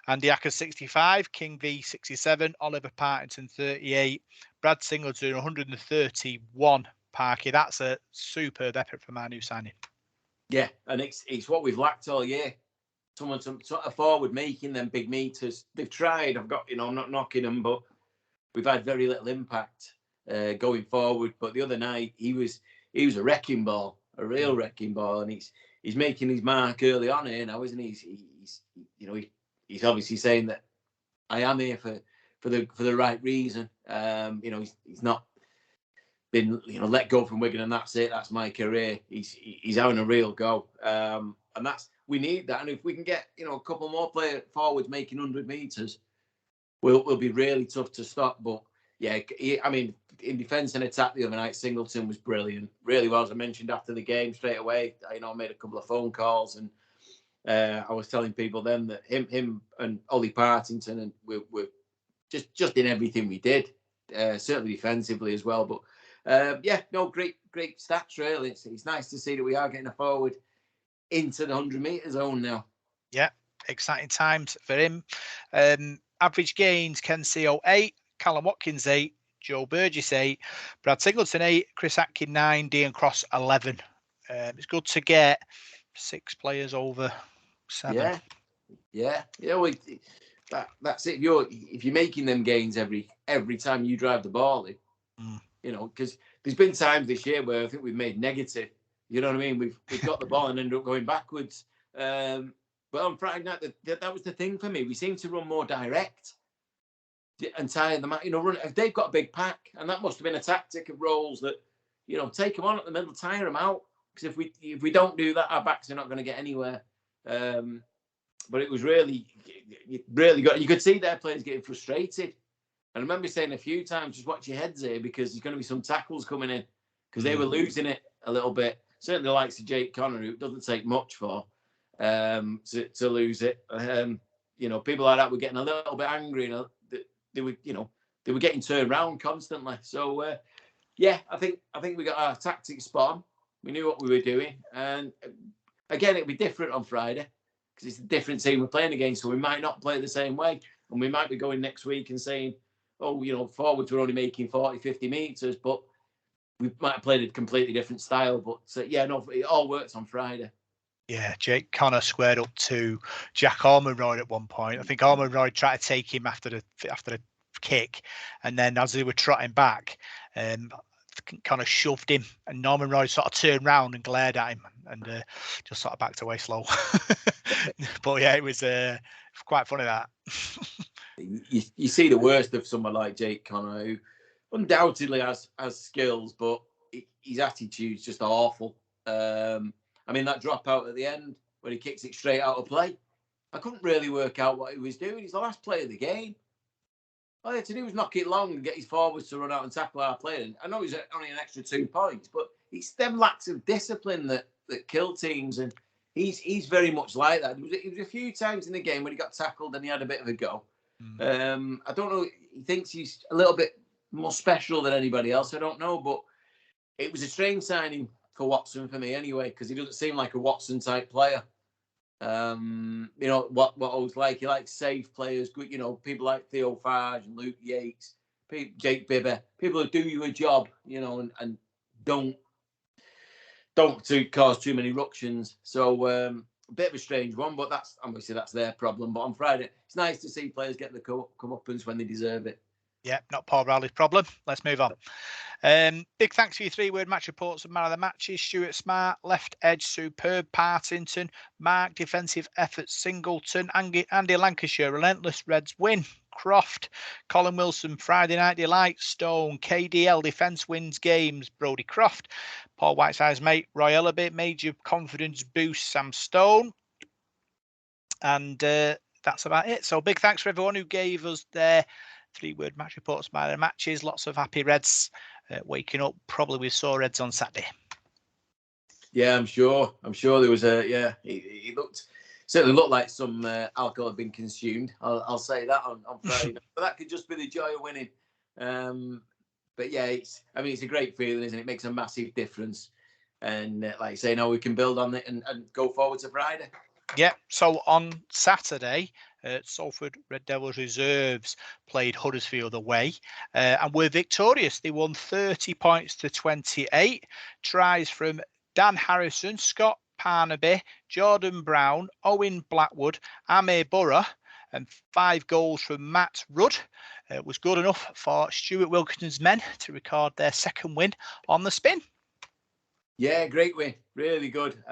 [SPEAKER 1] Andy Acker 65, King V 67, Oliver Partington 38, Brad Singleton 131. Parky, that's a superb effort from our new signing.
[SPEAKER 2] Yeah, and it's what we've lacked all year. Someone sort of forward making them big meters. They've tried. I'm not knocking them, but we've had very little impact going forward. But the other night he was a wrecking ball, a real wrecking ball, and he's making his mark early on here now, isn't he? He's obviously saying that I am here for the right reason. He's not been let go from Wigan and that's it. That's my career. He's having a real go, and we need that. And if we can get a couple more forwards making 100 meters, we'll be really tough to stop. But yeah, I mean, in defence and attack the other night, Singleton was brilliant. Really was. I mentioned after the game straight away. I made a couple of phone calls and I was telling people then that him and Ollie Partington and we're just in everything we did. Certainly defensively as well, but. Great stats really. It's nice to see that we are getting a forward into the 100-metre zone now.
[SPEAKER 1] Yeah, exciting times for him. Average gains, Ken CO 8, Callum Watkins 8, Joe Burgess 8, Brad Singleton 8, Chris Atkin 9, Dean Cross 11. It's good to get 6 players over 7.
[SPEAKER 2] Yeah. Well, that's it. If you're making them gains every time you drive the ball in. Because there's been times this year where I think we've made negative. You know what I mean? We've got the ball and ended up going backwards. But on Friday night, that was the thing for me. We seem to run more direct and tire them out. If they've got a big pack, and that must have been a tactic of Rowles that, take them on at the middle, tire them out. Because if we don't do that, our backs are not going to get anywhere. But it was really good. You could see their players getting frustrated. And I remember saying a few times, just watch your heads here because there's going to be some tackles coming in because they were losing it a little bit. Certainly the likes of Jake Connor, who it doesn't take much for to lose it. People like that were getting a little bit angry. They were getting turned around constantly. So I think we got our tactics spot on. We knew what we were doing, and again, it'll be different on Friday because it's a different team we're playing against. So we might not play the same way, and we might be going next week and saying, forwards were only making 40, 50 metres, but we might have played a completely different style. But it all works on Friday.
[SPEAKER 1] Yeah, Jake Connor squared up to Jack Ormonroyd at one point. I think Ormonroyd tried to take him after the kick, and then as they were trotting back, Connor shoved him, and Ormonroyd sort of turned round and glared at him, and just sort of backed away slow. But yeah, it was quite funny that.
[SPEAKER 2] You see the worst of someone like Jake Connor, who undoubtedly has skills, but his attitude's just awful. That dropout at the end when he kicks it straight out of play, I couldn't really work out what he was doing. He's the last player of the game. All he had to do was knock it long and get his forwards to run out and tackle our player. I know he's only an extra 2 points, but it's them lacks of discipline that kill teams, and he's very much like that. There was a few times in the game when he got tackled and he had a bit of a go. I don't know. He thinks he's a little bit more special than anybody else. I don't know, but it was a strange signing for Watson for me anyway, because he doesn't seem like a Watson type player. What I was like, he likes safe players, good, people like Theo Farge and Luke Yates, Jake Bibber, people who do you a job, and don't cause too many ructions. So a bit of a strange one, but that's their problem. But on Friday, it's nice to see players get the comeuppance when they deserve it.
[SPEAKER 1] Yeah, not Paul Rowley's problem. Let's move on. Big thanks for your 3-word match reports of man of the matches. Stuart Smart, left edge, superb. Partington, Mark, defensive efforts, Singleton. Andy Lancashire, relentless Reds win. Croft, Colin Wilson, Friday night delight. Stone, KDL, defence wins games. Brodie Croft, Paul Whiteside's mate, Roy Ellaby, major confidence boost, Sam Stone. And that's about it. So big thanks for everyone who gave us their 3-word match reports by the matches. Lots of happy Reds waking up probably with sore Reds on Saturday.
[SPEAKER 2] Yeah, I'm sure there was he certainly looked like some alcohol had been consumed. I'll say that on Friday. But that could just be the joy of winning. But yeah, it's a great feeling, isn't it? It makes a massive difference. And like I say, now we can build on it and go forward to Friday.
[SPEAKER 1] Yeah, so on Saturday, Salford Red Devils reserves played Huddersfield away and were victorious. They won 30 points to 28. Tries from Dan Harrison, Scott Parnaby, Jordan Brown, Owen Blackwood, Amir Borough, and 5 goals from Matt Rudd. Was good enough for Stuart Wilkinson's men to record their second win on the spin.
[SPEAKER 2] Yeah, great win. Really good.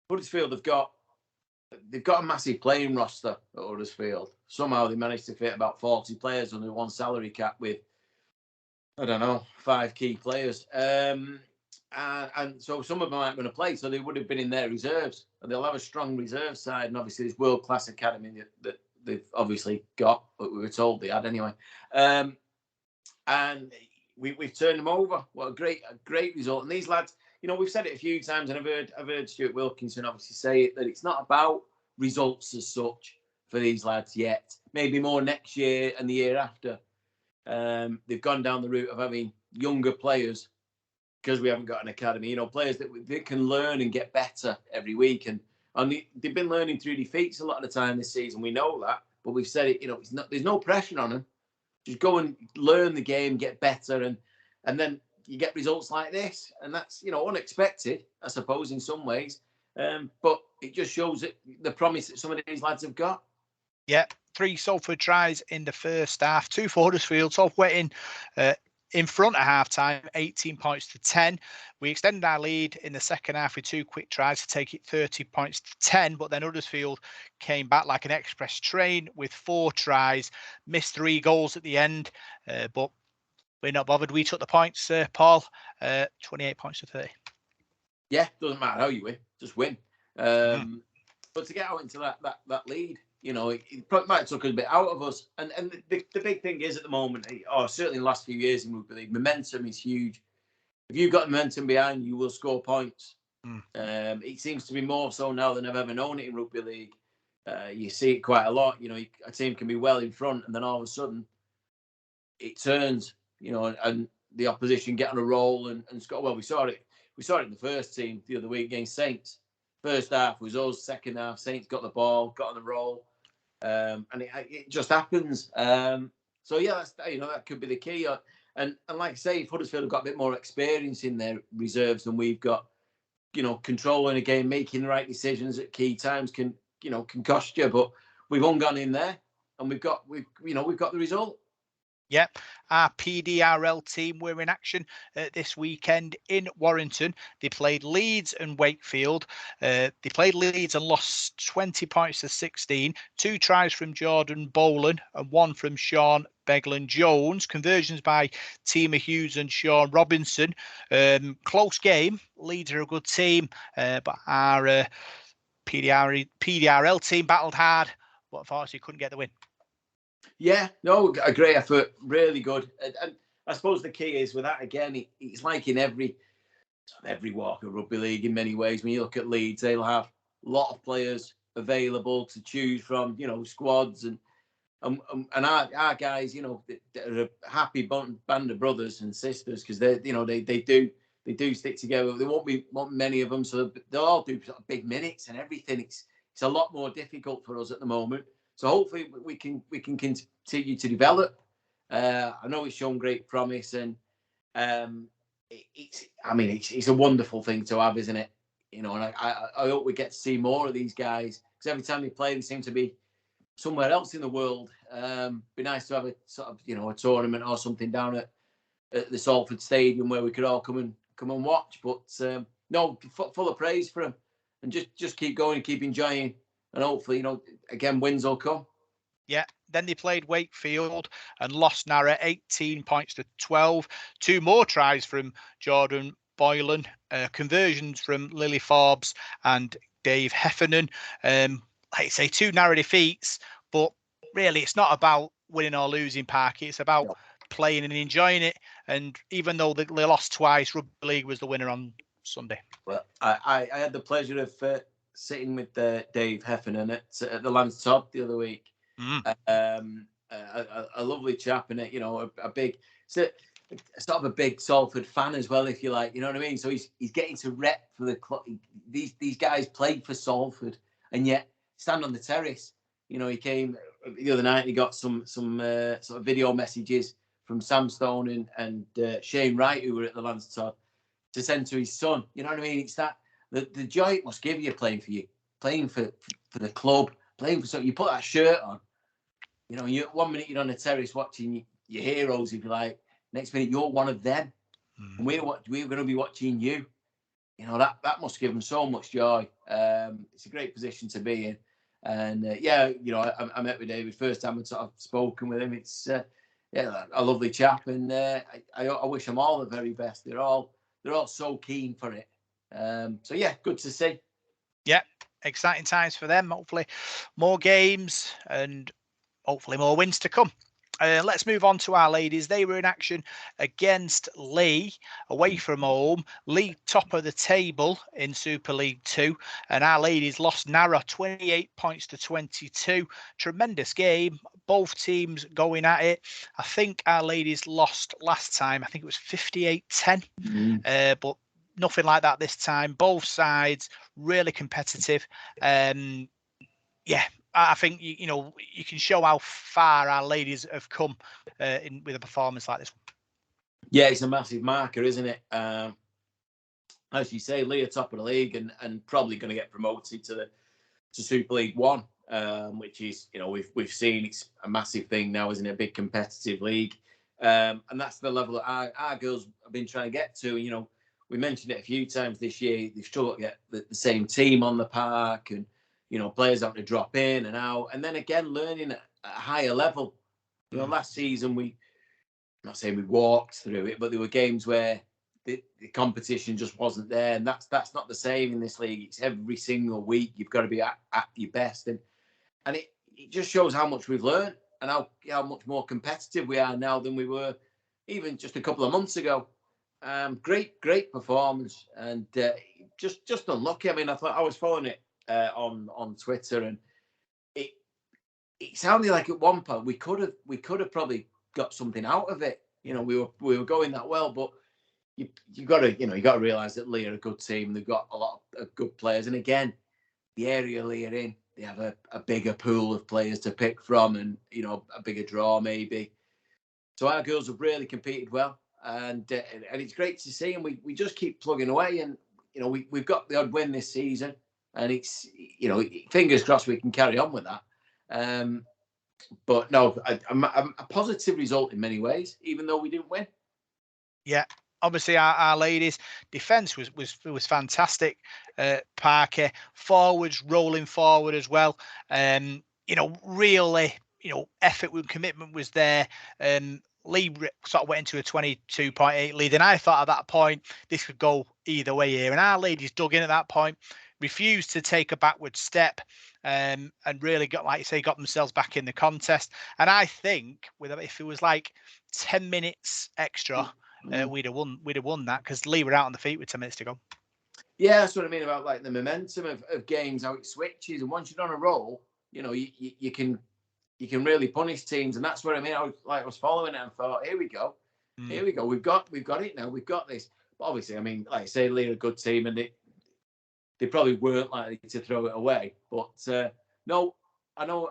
[SPEAKER 2] Huddersfield they've got a massive playing roster at Huddersfield. Somehow they managed to fit about 40 players under one salary cap with, I don't know, 5 key players. And so some of them aren't going to play, so they would have been in their reserves. And they'll have a strong reserve side, and obviously this world-class academy that they've obviously got, but we were told they had anyway. And we've turned them over. What a great result. And these lads, we've said it a few times, and I've heard Stuart Wilkinson obviously say it, that it's not about results as such for these lads yet. Maybe more next year and the year after. They've gone down the route of having younger players because we haven't got an academy. Players that they can learn and get better every week, and they've been learning through defeats a lot of the time this season. We know that, but we've said it. There's no pressure on them. Just go and learn the game, get better, and then you get results like this, and that's unexpected, I suppose, in some ways. But it just shows that the promise that some of these lads have got.
[SPEAKER 1] Yeah, 3 Salford tries in the first half, 2 for Huddersfield. Salford went in front at half time, 18 points to 10. We extended our lead in the second half with 2 quick tries to take it 30 points to 10. But then Huddersfield came back like an express train with 4 tries, missed 3 goals at the end. But we're not bothered. We took the points, Paul, 28 points to 30.
[SPEAKER 2] Yeah, doesn't matter how you win, just win. But to get out into that lead, it probably might have took us a bit out of us. And the big thing is at the moment, or certainly in the last few years in rugby league, momentum is huge. If you've got momentum behind you, will score points. It seems to be more so now than I've ever known it in rugby league. You see it quite a lot. A team can be well in front, and then all of a sudden it turns. And the opposition get on a roll and score. Well, we saw it in the first team the other week against Saints. First half was us. Second half, Saints got the ball, got on the roll, and it just happens. So yeah, that could be the key. And like I say, if Huddersfield have got a bit more experience in their reserves than we've got, controlling a game, making the right decisions at key times can cost you. But we've all gone in there, and we've got the result.
[SPEAKER 1] Yep, our PDRL team were in action this weekend in Warrington. They played Leeds and Wakefield. They played Leeds and lost 20 points to 16. 2 tries from Jordan Boland and 1 from Sean Beglan-Jones. Conversions by Tima Hughes and Sean Robinson. Close game. Leeds are a good team, but our PDRL team battled hard, but unfortunately couldn't get the win.
[SPEAKER 2] Yeah, no, a great effort, really good. And I suppose the key is with that, again, it's like in every walk of rugby league in many ways. When you look at Leeds, they'll have a lot of players available to choose from, squads. And our guys, they're a happy band of brothers and sisters because they do stick together. There won't many of them, so they'll all do sort of big minutes and everything. It's a lot more difficult for us at the moment. So hopefully we can continue to develop. I know it's shown great promise, and it's a wonderful thing to have, isn't it? And I hope we get to see more of these guys because every time they play, they seem to be somewhere else in the world. Be nice to have a sort of a tournament or something down at the Salford Stadium where we could all come and watch. But no, full of praise for them, and just keep going and keep enjoying. And hopefully, again, wins will come.
[SPEAKER 1] Yeah. Then they played Wakefield and lost narrow 18 points to 12. 2 more tries from Jordan Boylan, conversions from Lily Forbes and Dave Heffernan. Like I say, 2 narrow defeats, but really it's not about winning or losing, Parky. It's about playing and enjoying it. And even though they lost twice, Rugby League was the winner on Sunday.
[SPEAKER 2] Well, I had the pleasure of sitting with Dave Heffernan at the Lamb's Todd the other week. a lovely chap, and a big, sort of a big Salford fan as well, if you like. You know what I mean? So he's getting to rep for the club. These guys played for Salford, and yet stand on the terrace. He came the other night. And he got some sort of video messages from Sam Stone and Shane Wright, who were at the Lance Todd, to send to his son. You know what I mean? It's that the joy it must give you playing for the club, playing for something. You put that shirt on. You 1 minute you're on the terrace watching your heroes, if you like. Next minute you're one of them, and we're going to be watching you. That must give them so much joy. It's a great position to be in, and I met with David first time I'd sort of spoken with him. It's a lovely chap, and I wish them all the very best. They're all so keen for it. So yeah, good to see.
[SPEAKER 1] Yeah, exciting times for them. Hopefully, more games and hopefully more wins to come. Let's move on to our ladies. They were in action against Leigh, away from home. Leigh top of the table in Super League 2, and our ladies lost narrow, 28 points to 22. Tremendous game. Both teams going at it. I think our ladies lost last time. I think it was 58-10, but nothing like that this time. Both sides really competitive. Yeah, I think you can show how far our ladies have come with a performance like this one.
[SPEAKER 2] Yeah, it's a massive marker, isn't it? As you say, Leigh are top of the league and probably going to get promoted to Super League 1, which is we've seen it's a massive thing now, isn't it? A big competitive league, and that's the level that our girls have been trying to get to. We mentioned it a few times this year. They've struggled to get the same team on the park, and players having to drop in and out, and then again learning at a higher level. Last season I'm not saying we walked through it, but there were games where the competition just wasn't there, and that's not the same in this league. It's every single week you've got to be at your best, and it just shows how much we've learned and how much more competitive we are now than we were even just a couple of months ago. Great performance, and just unlucky. I mean, I thought I was following it on Twitter, and it sounded like at one point we could have probably got something out of it. We were going that well, but you got to realize that Leigh are a good team. They've got a lot of good players, and again, the area Leigh are in, they have a bigger pool of players to pick from, and a bigger draw maybe. So our girls have really competed well, and it's great to see, and we just keep plugging away, and we've got the odd win this season, and it's fingers crossed we can carry on with that. But no, a positive result in many ways, even though we didn't win.
[SPEAKER 1] Yeah, obviously our ladies' defence was fantastic. Parker forwards rolling forward as well. Really, effort and commitment was there. Leigh sort of went into a 22.8 lead, and I thought at that point this could go either way here. And our ladies dug in at that point, refused to take a backward step, and really got themselves back in the contest. And I think if it was like 10 minutes extra, we'd have won that, because Leigh were out on the feet with 10 minutes to go. Yeah,
[SPEAKER 2] that's what I mean about like the momentum of games, how it switches, and once you're on a roll, you can really punish teams, and that's what I mean. I was following it and thought, here we go, we've got it now, we've got this. But obviously, I mean, like I say, Leigh are a good team, and they probably weren't likely to throw it away. But no, I know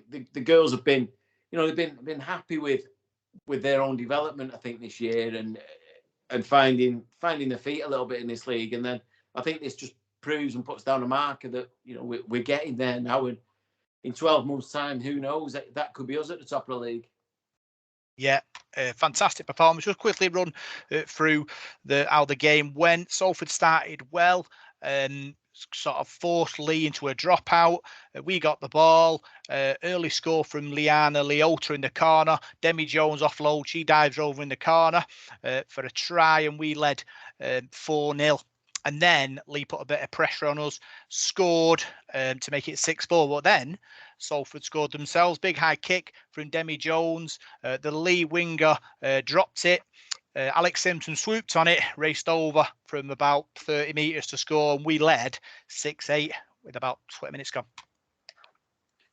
[SPEAKER 2] the girls have been, they've been happy with their own development, I think, this year, and finding their feet a little bit in this league. And then I think this just proves and puts down a marker that we're getting there now, and in 12 months' time, who knows, that could be us at the top of the league.
[SPEAKER 1] Yeah, fantastic performance. Just quickly run through how the game went. Salford started well, sort of forced Leigh into a dropout. We got the ball. Early score from Liana Leota in the corner. Demi Jones offload. She dives over in the corner for a try, and we led 4-0. And then Leigh put a bit of pressure on us, scored to make it 6-4. But then Salford scored themselves. Big high kick from Demi Jones. The Leigh winger dropped it. Alex Simpson swooped on it, raced over from about 30 metres to score, and we led 6-8 with about 20 minutes gone.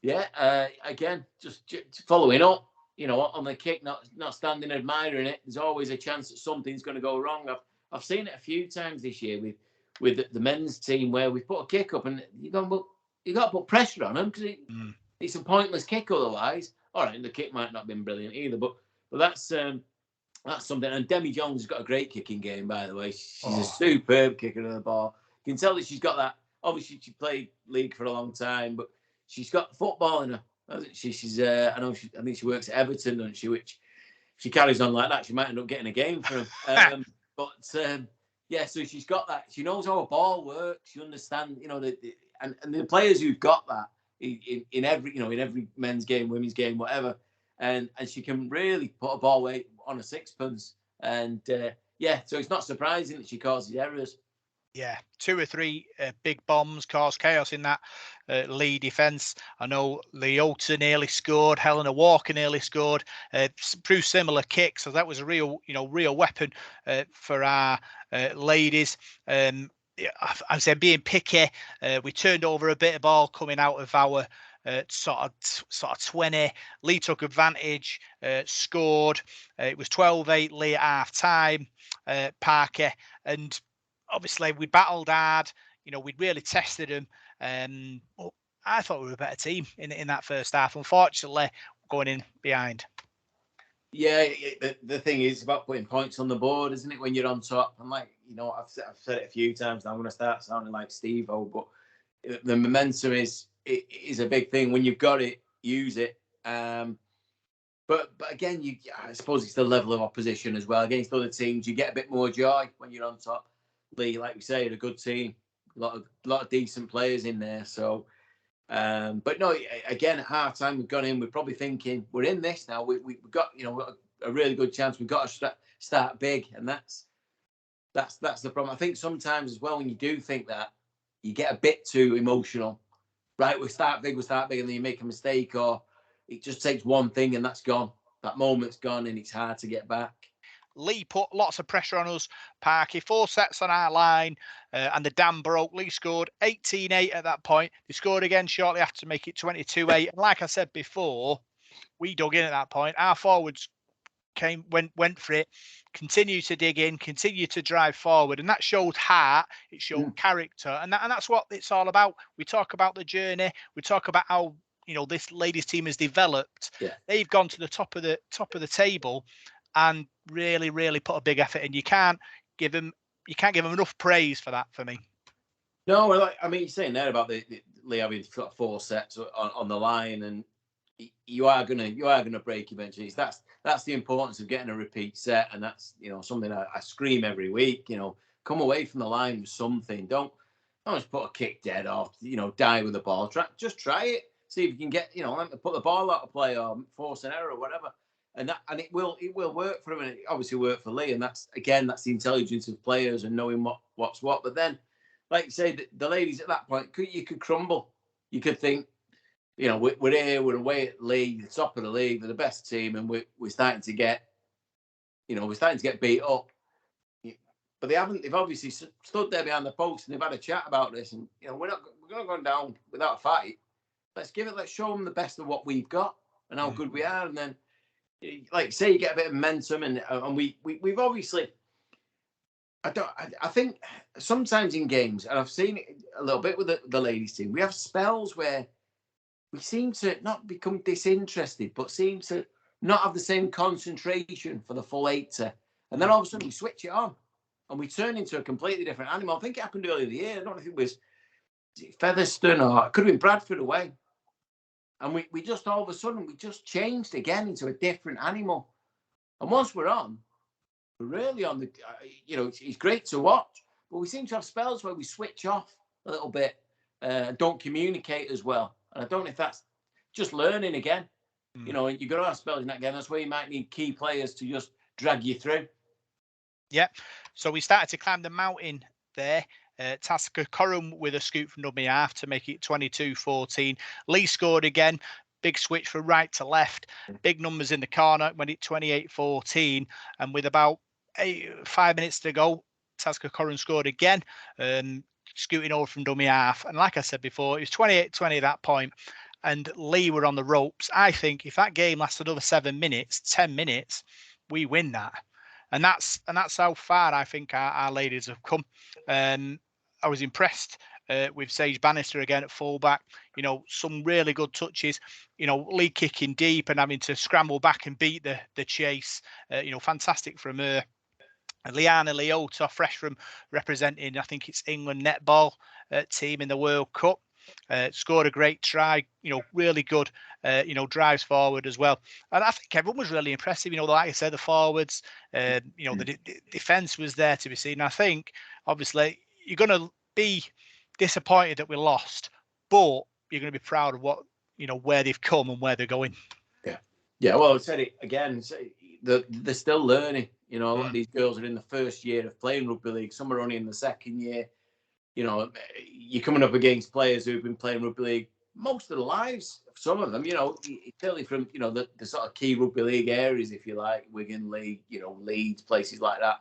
[SPEAKER 2] Yeah, again, just following up, on the kick, not standing admiring it. There's always a chance that something's going to go wrong. I've seen it a few times this year with the men's team where we put a kick up and you got to put pressure on them because it's a pointless kick otherwise. All right, the kick might not have been brilliant either, but that's something. And Demi Jones has got a great kicking game, by the way. She's a superb kicker of the ball. You can tell that she's got that. Obviously, she played league for a long time, but she's got football in her. Hasn't she? I think she works at Everton, doesn't she? Which if she carries on like that, she might end up getting a game for them. Yeah, so she's got that. She knows how a ball works. She understands, and the players who've got that in every men's game, women's game, whatever, and she can really put a ball weight on a sixpence. And so it's not surprising that she causes errors.
[SPEAKER 1] Yeah, 2 or 3 big bombs caused chaos in that Leigh defence. I know Leota nearly scored, Helena Walker nearly scored, proved similar kicks. So that was a real weapon for our ladies. I said being picky, we turned over a bit of ball coming out of our sort of 20. Leigh took advantage, scored. It was 12-8 Leigh at half time. Parker, and obviously we battled hard. We'd really tested them. But I thought we were a better team in that first half. Unfortunately, going in behind.
[SPEAKER 2] Yeah, the thing is about putting points on the board, isn't it? When you're on top, and I've said it a few times. Now I'm going to start sounding like Steve-O, but the momentum is a big thing. When you've got it, use it. But again, I suppose it's the level of opposition as well. Against other teams, you get a bit more joy when you're on top. Leigh, like we say, a good team, a lot of decent players in there. So, but no, again, at half time we've gone in. We're probably thinking we're in this now. We've got a really good chance. We've got to start big, and that's the problem. I think sometimes as well when you do think that, you get a bit too emotional. Right, we start big, and then you make a mistake, or it just takes one thing and that's gone. That moment's gone, and it's hard to get back.
[SPEAKER 1] Leigh put lots of pressure on us, Parky. 4 sets on our line, and the dam broke. Leigh scored 18-8 at that point. They scored again shortly after to make it 22-8. And like I said before, we dug in at that point. Our forwards went for it, continued to dig in, continued to drive forward, and that showed heart. It showed character, and that's what it's all about. We talk about the journey. We talk about how this ladies team has developed.
[SPEAKER 2] Yeah.
[SPEAKER 1] They've gone to the top of the table and really put a big effort in. You can't give them enough praise for that, for me.
[SPEAKER 2] No, well, you're saying there about the Leigh having 4 sets on the line, and you are gonna break eventually. That's the importance of getting a repeat set, and that's something I scream every week. Come away from the line with something. Don't just put a kick dead off. Die with the ball. Just try it. See if you can get put the ball out of play or force an error or whatever. And it will work for him, and it obviously worked for Leigh. And that's the intelligence of players and knowing what's what. But then, like you say, the ladies at that point, you could crumble. You could think, we're here, we're away at Leigh, the top of the league, they're the best team, and we're starting to get, beat up. But they've obviously stood there behind the post and they've had a chat about this, and we're not going down without a fight. Let's show them the best of what we've got and how good we are, and then, like you say, you get a bit of momentum, and we've obviously. I think sometimes in games, and I've seen it a little bit with the ladies team, we have spells where we seem to not become disinterested, but seem to not have the same concentration for the full 80. And then all of a sudden we switch it on and we turn into a completely different animal. I think it happened earlier in the year. I don't know if it was Featherstone or it could have been Bradford away. And we just all of a sudden, we just changed again into a different animal. And once we're really on the, it's great to watch, but we seem to have spells where we switch off a little bit, don't communicate as well. And I don't know if that's just learning again. You've got to have spells in that game. That's where you might need key players to just drag you through.
[SPEAKER 1] Yeah. So we started to climb the mountain there. Tasker Curran with a scoop from dummy half to make it 22-14. Leigh scored again. Big switch from right to left. Big numbers in the corner when it 28-14. And with about 5 minutes to go, Tasker Curran scored again, scooting over from dummy half. And like I said before, it was 28-20 at that point. and Leigh were on the ropes. I think if that game lasts another 7 minutes, 10 minutes, we win that. And that's how far I think our ladies have come. I was impressed with Sage Bannister again at fullback. You know, some really good touches. You know, Leigh kicking deep and having to scramble back and beat the chase. You know, fantastic from her. And Liana Leota, fresh from representing, I think it's England netball team in the World Cup. Scored a great try, you know, really good, you know, drives forward as well. And I think everyone was really impressive. You know, like I said, the forwards, you know, the defence was there to be seen. I think, obviously, you're going to be disappointed that we lost, but you're going to be proud of what, you know, where they've come and where they're going.
[SPEAKER 2] Yeah. Yeah. Well, I said it again. They're still learning. You know, a lot of these girls are in the first year of playing rugby league. Some are only in the second year. You know, you're coming up against players who've been playing rugby league most of their lives. Some of them, you know, certainly from, you know, the sort of key rugby league areas, if you like, Wigan, League, you know, Leeds, places like that.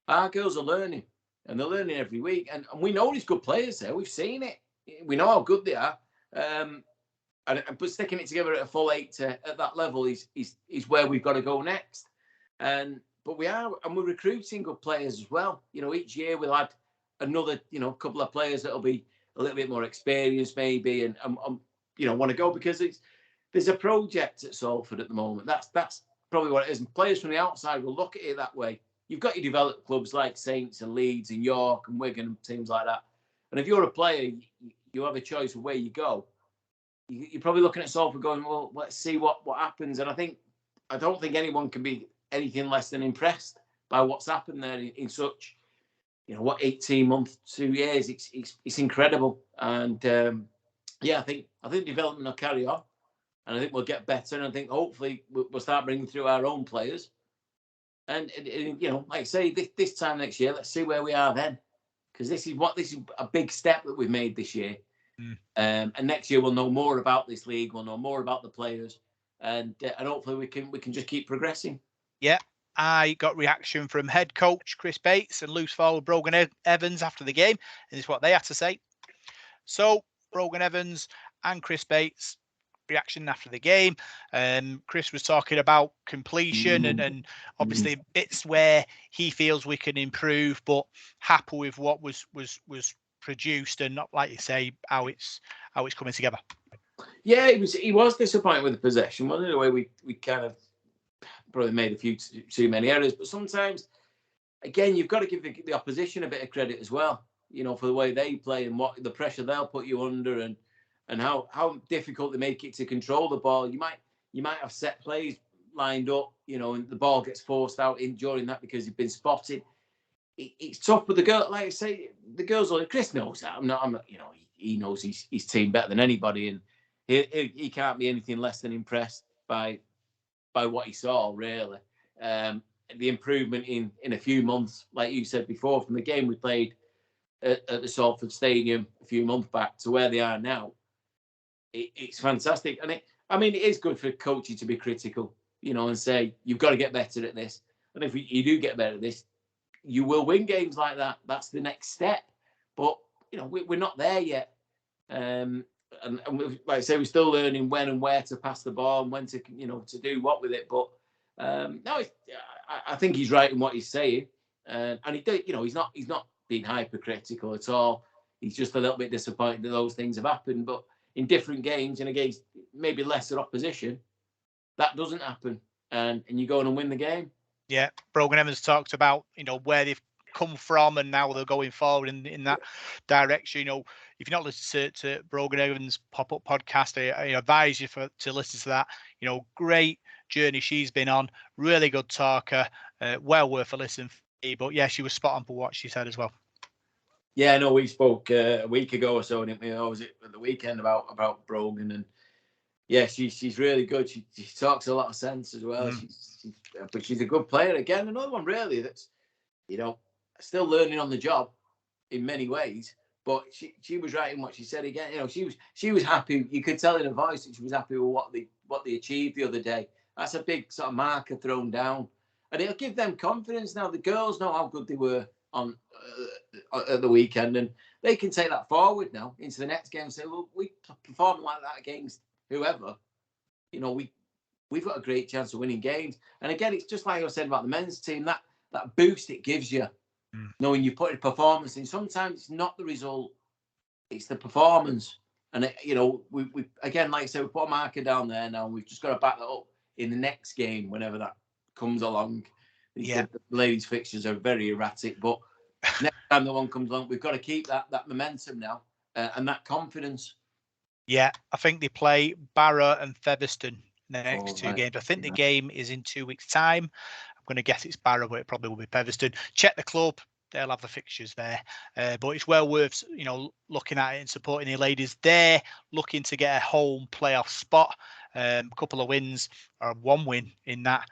[SPEAKER 2] Our girls are learning, and they're learning every week. And we know there's good players there. We've seen it. We know how good they are. But sticking it together at a full 8 at that level is where we've got to go next. But we're recruiting good players as well. You know, each year we'll add another, you know, couple of players that'll be a little bit more experienced maybe, and you know, want to go, because there's a project at Salford at the moment. That's probably what it is. And players from the outside will look at it that way. You've got your developed clubs like Saints and Leeds and York and Wigan and teams like that. And if you're a player, you have a choice of where you go. You're probably looking at Salford going, well, let's see what happens. And I don't think anyone can be anything less than impressed by what's happened there in such, you know, 18 months, 2 years. It's incredible. And yeah, I think development will carry on, and I think we'll get better. And I think hopefully we'll start bringing through our own players. And you know, like I say, this time next year, let's see where we are then, because this is a big step that we've made this year. And next year we'll know more about this league. We'll know more about the players, and hopefully we can just keep progressing.
[SPEAKER 1] Yeah. I got reaction from head coach Chris Bates and loose forward Brogan Evans after the game, and this is what they had to say. So Brogan Evans and Chris Bates reaction after the game. Chris was talking about completion and obviously bits where he feels we can improve, but happy with what was produced, and not, like you say, how it's coming together.
[SPEAKER 2] Yeah, he was disappointed with the possession. Wasn't it? The way we kind of probably made a few too many errors, but sometimes, again, you've got to give the opposition a bit of credit as well, you know, for the way they play and what the pressure they'll put you under, and how difficult they make it to control the ball. You might have set plays lined up, you know, and the ball gets forced out during that because you've been spotted. It's tough, but the girl, like I say, the girls, Chris knows that. I'm not, you know, he knows his team better than anybody, and he can't be anything less than impressed by what he saw, really. The improvement in a few months, like you said before, from the game we played at the Salford Stadium a few months back to where they are now, it's fantastic. And it is good for coaches to be critical, you know, and say, you've got to get better at this. And if you do get better at this, you will win games like that. That's the next step. But, you know, we're not there yet. And like I say, we're still learning when and where to pass the ball and when to, you know, to do what with it. But no, I think he's right in what he's saying, and you know, he's not being hypercritical at all. He's just a little bit disappointed that those things have happened. But in different games and against maybe lesser opposition, that doesn't happen, and you go on and win the game.
[SPEAKER 1] Yeah, Brogan Evans talked about, you know, where they've come from and now they're going forward in that direction. You know, if you're not listening to Brogan Evans' pop-up podcast, I advise you to listen to that. You know, great journey she's been on, really good talker, well worth a listen. But yeah, she was spot on for what she said as well.
[SPEAKER 2] Yeah, no, we spoke a week ago or so, didn't we? Or was it at the weekend about Brogan? And yeah, she's really good. She talks a lot of sense as well. But she's a good player. Again, another one really that's, you know, still learning on the job in many ways. But she was right in what she said. Again, you know, she was happy. You could tell in her voice that she was happy with what they achieved the other day. That's a big sort of marker thrown down, and it'll give them confidence. Now the girls know how good they were on at the weekend, and they can take that forward now into the next game and say, well, we performed like that against whoever, we've got a great chance of winning games. And again, it's just like I said about the men's team, that boost it gives you, knowing you put a performance in. Sometimes it's not the result, it's the performance. And, we again, like I said, we put a marker down there now, and we've just got to back that up in the next game, whenever that comes along. The ladies' fixtures are very erratic, but next time the one comes along, we've got to keep that momentum now and that confidence.
[SPEAKER 1] Yeah, I think they play Barrow and Featherstone in the next two games. I think the game is in 2 weeks' time. I'm going to guess it's Barrow, but it probably will be Featherstone. Check the club. They'll have the fixtures there. But it's well worth, looking at it and supporting the ladies. They're looking to get a home playoff spot. A couple of wins or one win in that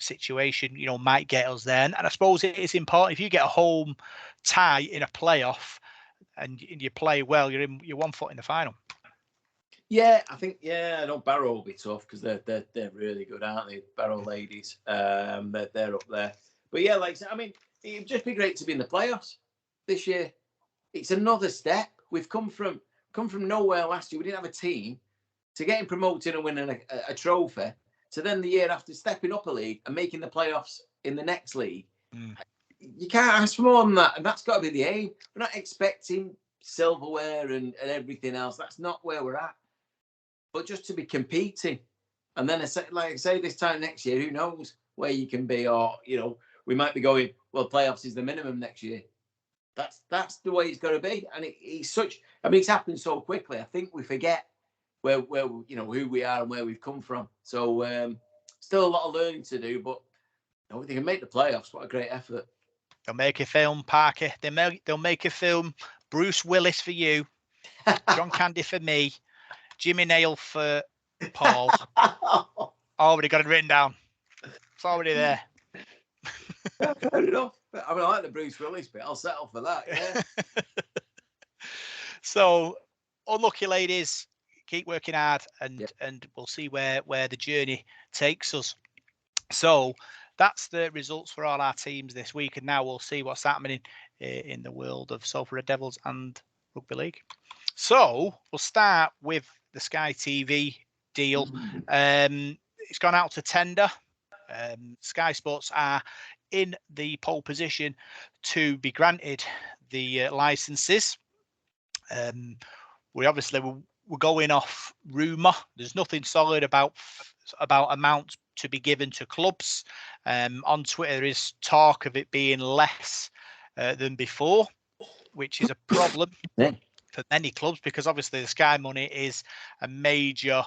[SPEAKER 1] situation, might get us there. And I suppose it is important if you get a home tie in a playoff and you play well, you're 1 foot in the final.
[SPEAKER 2] Yeah, I think I know Barrow will be tough because they're really good, aren't they? Barrow ladies, they're up there. But yeah, like I mean, it'd just be great to be in the playoffs this year. It's another step. We've come from nowhere last year. We didn't have a team, to getting promoted and winning a trophy, to then the year after stepping up a league and making the playoffs in the next league. You can't ask for more than that, and that's got to be the aim. We're not expecting silverware and everything else. That's not where we're at. But just to be competing, and then like I say, this time next year, who knows where you can be, or we might be going, well, playoffs is the minimum next year. That's the way it's got to be, and it's it's happened so quickly. I think we forget where who we are and where we've come from. So still a lot of learning to do, but if they can make the playoffs, what a great effort.
[SPEAKER 1] They'll make a film, Parker. They'll make a film. Bruce Willis for you, John Candy for me, Jimmy Nail for Paul. Already got it written down. It's already there.
[SPEAKER 2] Yeah, fair enough. I mean, I like the Bruce Willis bit. I'll settle for that. Yeah.
[SPEAKER 1] So, unlucky ladies, keep working hard, and we'll see where the journey takes us. So that's the results for all our teams this week, and now we'll see what's happening in the world of Salford Red Devils and Rugby League. So we'll start with the Sky TV deal. It's gone out to tender. Sky Sports are in the pole position to be granted the licenses. We're going off rumour. There's nothing solid about amounts to be given to clubs. On Twitter, there is talk of it being less than before, which is a problem for many clubs, because obviously the Sky money is a major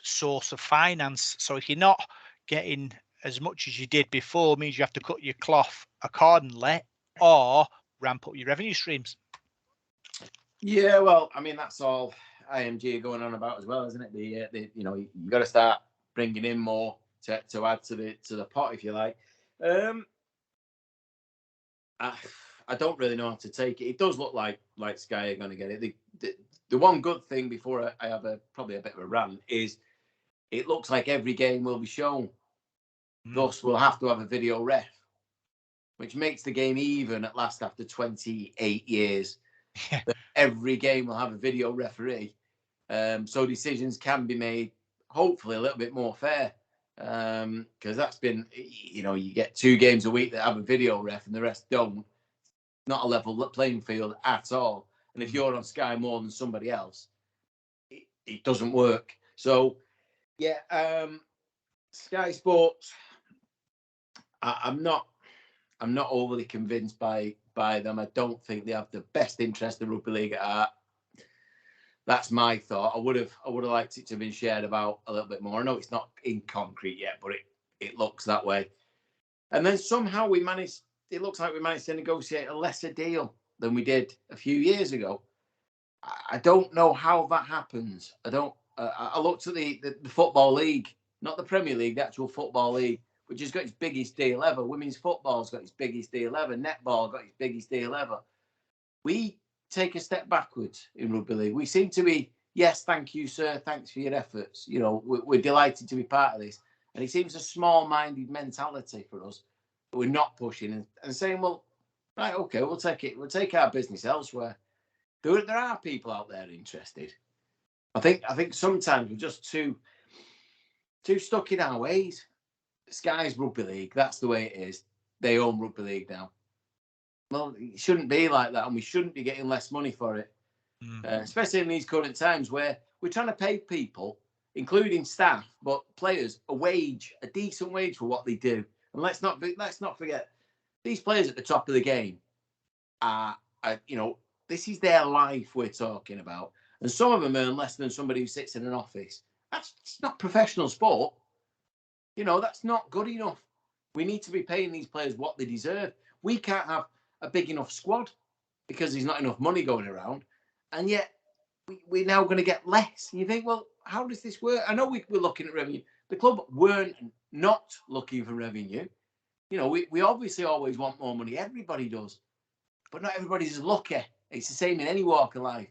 [SPEAKER 1] source of finance. So if you're not getting as much as you did before, it means you have to cut your cloth accordingly or ramp up your revenue streams.
[SPEAKER 2] Yeah, well, I mean, that's all IMG are going on about as well, isn't it? You got to start bringing in more to add to the pot, if you like. I don't really know how to take it. It does look like Sky are going to get it. The one good thing, before I have probably a bit of a rant, is it looks like every game will be shown. Thus, we'll have to have a video ref, which makes the game even at last after 28 years. Every game will have a video referee, so decisions can be made, hopefully a little bit more fair, because that's been, you get 2 games a week that have a video ref and the rest don't. Not a level playing field at all. And if you're on Sky more than somebody else, it doesn't work. So yeah, Sky Sports, I'm not overly convinced by them. I don't think they have the best interest of rugby league at heart. That's my thought. I would have liked it to have been shared about a little bit more. I know it's not in concrete yet, but it looks that way. And then somehow it looks like we managed to negotiate a lesser deal than we did a few years ago. I don't know how that happens. I looked at the Football League, not the Premier League, the actual Football League, which has got its biggest deal ever. Women's football's got its biggest deal ever. Netball got its biggest deal ever. We take a step backwards in rugby league. We seem to be, yes, thank you, sir, thanks for your efforts. We're delighted to be part of this. And it seems a small-minded mentality for us. We're not pushing and saying, well, right, okay, we'll take it. We'll take our business elsewhere. There are people out there interested. I think sometimes we're just too stuck in our ways. Sky's rugby league. That's the way it is. They own rugby league now. Well, it shouldn't be like that, and we shouldn't be getting less money for it. Especially in these current times where we're trying to pay people, including staff, but players, a decent wage for what they do. And let's not forget, these players at the top of the game are this is their life we're talking about. And some of them earn less than somebody who sits in an office. It's not professional sport. That's not good enough. We need to be paying these players what they deserve. We can't have a big enough squad because there's not enough money going around. And yet we're now going to get less. And you think, well, how does this work? I know we're looking at revenue. The club weren't not looking for revenue. We obviously always want more money. Everybody does. But not everybody's lucky. It's the same in any walk of life.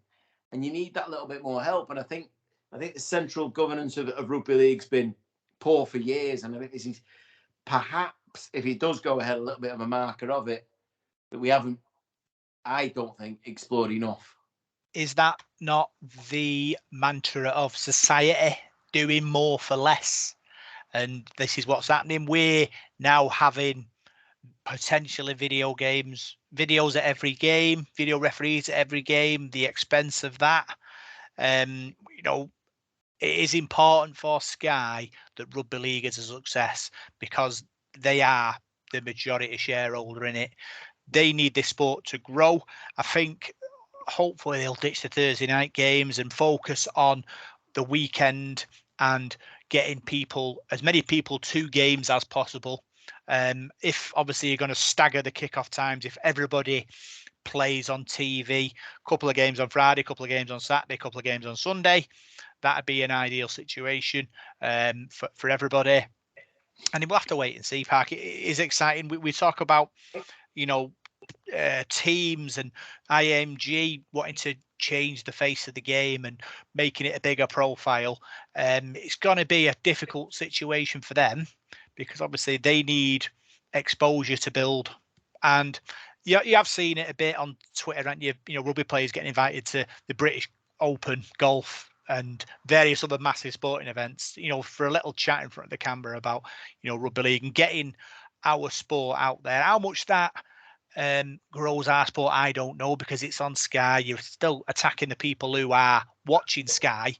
[SPEAKER 2] And you need that little bit more help. And I think the central governance of rugby league's been poor for years. And I think this is perhaps, if it does go ahead, a little bit of a marker of it, that we haven't, I don't think, explored enough.
[SPEAKER 1] Is that not the mantra of society, doing more for less? And this is what's happening. We're now having potentially videos at every game, video referees at every game, the expense of that. It is important for Sky that rugby league is a success because they are the majority shareholder in it. They need this sport to grow. I think hopefully they'll ditch the Thursday night games and focus on the weekend and getting as many people to games as possible. If obviously you're going to stagger the kickoff times, if everybody plays on TV, a couple of games on Friday, a couple of games on Saturday, a couple of games on Sunday, that'd be an ideal situation for everybody. And we'll have to wait and see. Park, it is exciting. We talk about teams and IMG wanting to change the face of the game and making it a bigger profile. It's going to be a difficult situation for them because obviously they need exposure to build. And you have seen it a bit on Twitter, and rugby players getting invited to the British Open golf and various other massive sporting events, for a little chat in front of the camera about, rugby league and getting our sport out there. How much that grows our sport, I don't know, because it's on Sky. You're still attacking the people who are watching Sky.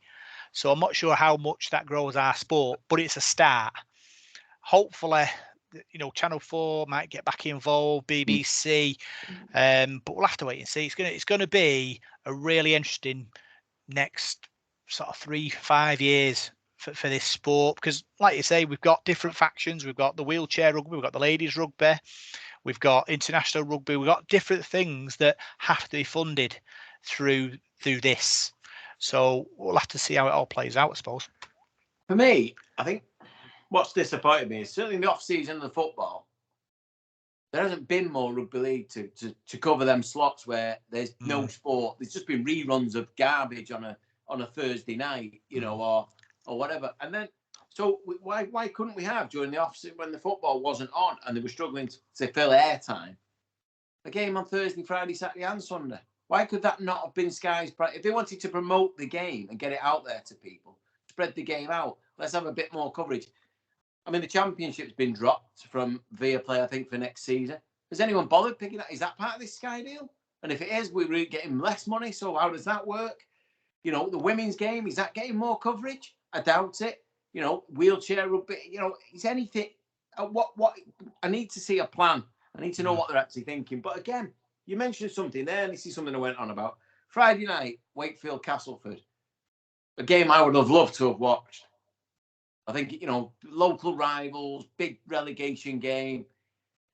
[SPEAKER 1] So I'm not sure how much that grows our sport, but it's a start. Hopefully, Channel 4 might get back involved, BBC, but we'll have to wait and see. It's going to be a really interesting next sort of 3-5 years for this sport, because like you say, we've got different factions. We've got the wheelchair rugby, we've got the ladies rugby, we've got international rugby, we've got different things that have to be funded through this. So we'll have to see how it all plays out, I suppose.
[SPEAKER 2] For me, I think what's disappointed me is certainly in the off-season of the football, there hasn't been more rugby league to cover them slots where there's no sport. There's just been reruns of garbage on a Thursday night, or whatever. And then, so why couldn't we have during the off-season when the football wasn't on and they were struggling to fill airtime, a game on Thursday, Friday, Saturday, and Sunday? Why could that not have been Sky's priority? If they wanted to promote the game and get it out there to people, spread the game out, let's have a bit more coverage. I mean, the championship's been dropped from Viaplay, I think, for next season. Has anyone bothered picking that? Is that part of this Sky deal? And if it is, we're getting less money. So how does that work? The women's game, is that getting more coverage? I doubt it. Wheelchair rugby, is anything? What? I need to see a plan. I need to know what they're actually thinking. But again, you mentioned something there, and this is something I went on about. Friday night, Wakefield, Castleford. A game I would have loved to have watched. I think, local rivals, big relegation game,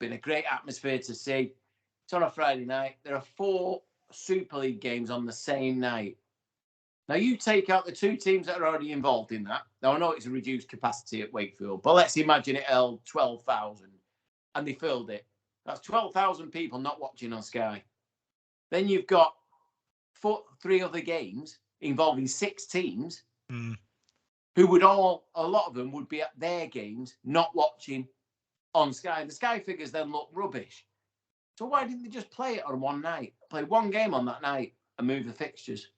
[SPEAKER 2] been a great atmosphere to see. It's on a Friday night. There are 4 Super League games on the same night. Now, you take out the 2 teams that are already involved in that. Now, I know it's a reduced capacity at Wakefield, but let's imagine it held 12,000 and they filled it. That's 12,000 people not watching on Sky. Then you've got 3 other games involving 6 teams. Who would a lot of them would be at their games, not watching on Sky. And the Sky figures then look rubbish. So why didn't they just play it on one night? Play one game on that night and move the fixtures?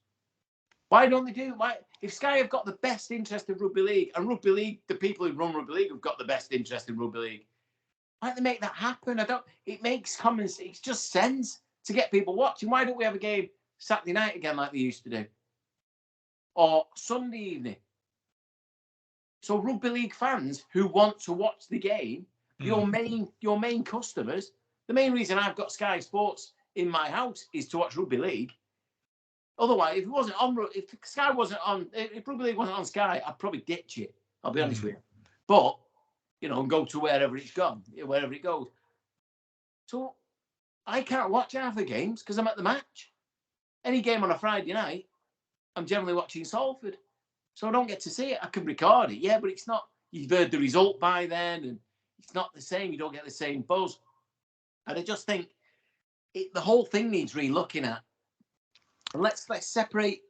[SPEAKER 2] Why don't they do? Why? if Sky have got the best interest in rugby league, and rugby league, the people who run rugby league have got the best interest in rugby league, why don't they make that happen? It makes common sense. It's just sense to get people watching. Why don't we have a game Saturday night again like they used to do? Or Sunday evening? So rugby league fans who want to watch the game, your main customers, the main reason I've got Sky Sports in my house is to watch rugby league. Otherwise, if Sky wasn't on, if rugby league wasn't on Sky, I'd probably ditch it. I'll be honest with you. But and go to wherever it's gone, wherever it goes. So I can't watch half the games because I'm at the match. Any game on a Friday night, I'm generally watching Salford. So I don't get to see it. I can record it, yeah, but it's not. You've heard the result by then, and it's not the same. You don't get the same buzz. And I just think the whole thing needs re-looking at. And let's separate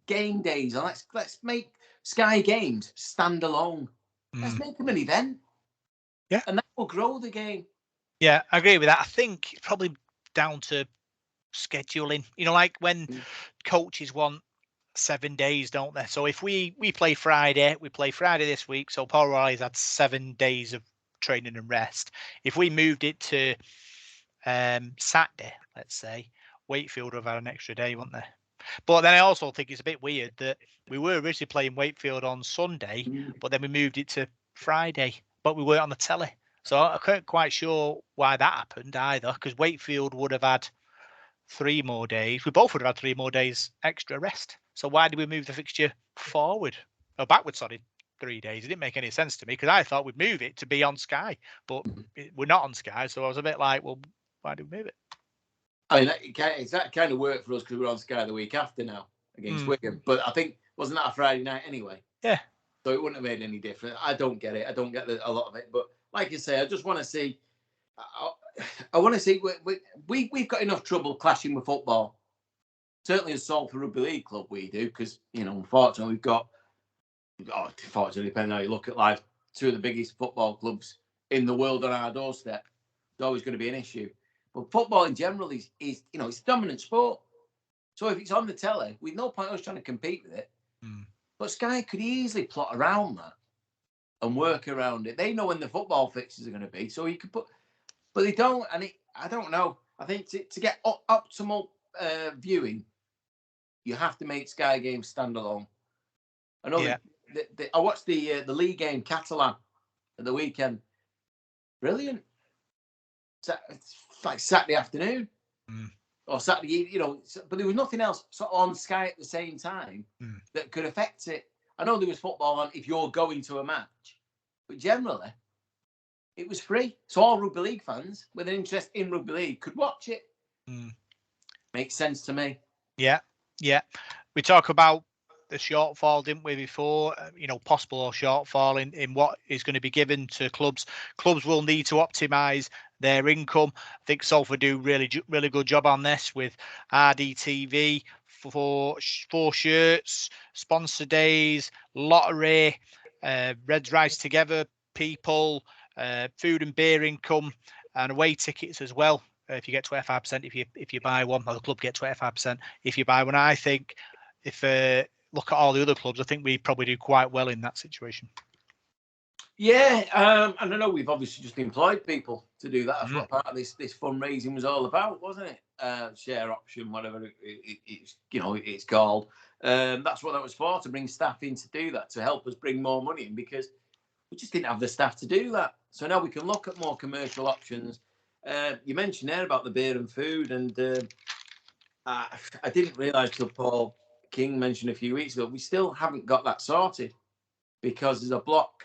[SPEAKER 2] game days, and let's make Sky Games stand alone. Let's make them an event.
[SPEAKER 1] Yeah.
[SPEAKER 2] And that will grow the game.
[SPEAKER 1] Yeah, I agree with that. I think it's probably down to scheduling. Like when coaches want 7 days, don't they? So if we play Friday this week. So Paul Rowleys had 7 days of training and rest. If we moved it to Saturday, let's say, Wakefield would have had an extra day, wouldn't they? But then I also think it's a bit weird that we were originally playing Wakefield on Sunday, but then we moved it to Friday, but we weren't on the telly. So I couldn't quite sure why that happened either, because Wakefield would have had 3 more days. We both would have had 3 more days extra rest. So why did we move the fixture forward? Or backwards, sorry, 3 days. It didn't make any sense to me because I thought we'd move it to be on Sky, but we're not on Sky. So I was a bit like, well, why did we move it?
[SPEAKER 2] I mean, that kind of worked for us because we're on Sky the week after now against Wigan. But I think, wasn't that a Friday night anyway?
[SPEAKER 1] Yeah.
[SPEAKER 2] So it wouldn't have made any difference. I don't get it. I don't get a lot of it. But like you say, I just want to see. I want to see. We've got enough trouble clashing with football. Certainly as Salford Rugby League Club, we do, because, unfortunately, unfortunately, depending on how you look at life, 2 of the biggest football clubs in the world on our doorstep. It's always going to be an issue. But football in general is it's a dominant sport. So if it's on the telly, with no point us trying to compete with it. But Sky could easily plot around that and work around it. They know when the football fixtures are going to be, so you could put. But they don't, and I don't know. I think to get optimal viewing, you have to make Sky Games stand alone. I know I watched the Leigh game, Catalan, at the weekend. Brilliant. It's like Saturday afternoon or Saturday, but there was nothing else on Sky at the same time that could affect it. I know there was football on if you're going to a match, but generally it was free. So all rugby league fans with an interest in rugby league could watch it. Makes sense to me.
[SPEAKER 1] Yeah. We talk about the shortfall, didn't we, before? Possible shortfall in what is going to be given to clubs. Clubs will need to optimise their income. I think Salford do really good job on this with RDTV for shirts, sponsor days, lottery, Reds Rise Together people, food and beer income, and away tickets as well. If you get 25%, if you buy one, or the club get 25% if you buy one. I think if look at all the other clubs, I think we probably do quite well in that situation.
[SPEAKER 2] Yeah, and I know we've obviously just employed people to do that. That's what part of this fundraising was all about, wasn't it? Share option, whatever it's called. That's what that was for, to bring staff in to do that, to help us bring more money in, because we just didn't have the staff to do that. So now we can look at more commercial options. You mentioned there about the beer and food, and I didn't realise till Paul King mentioned a few weeks ago, we still haven't got that sorted because there's a block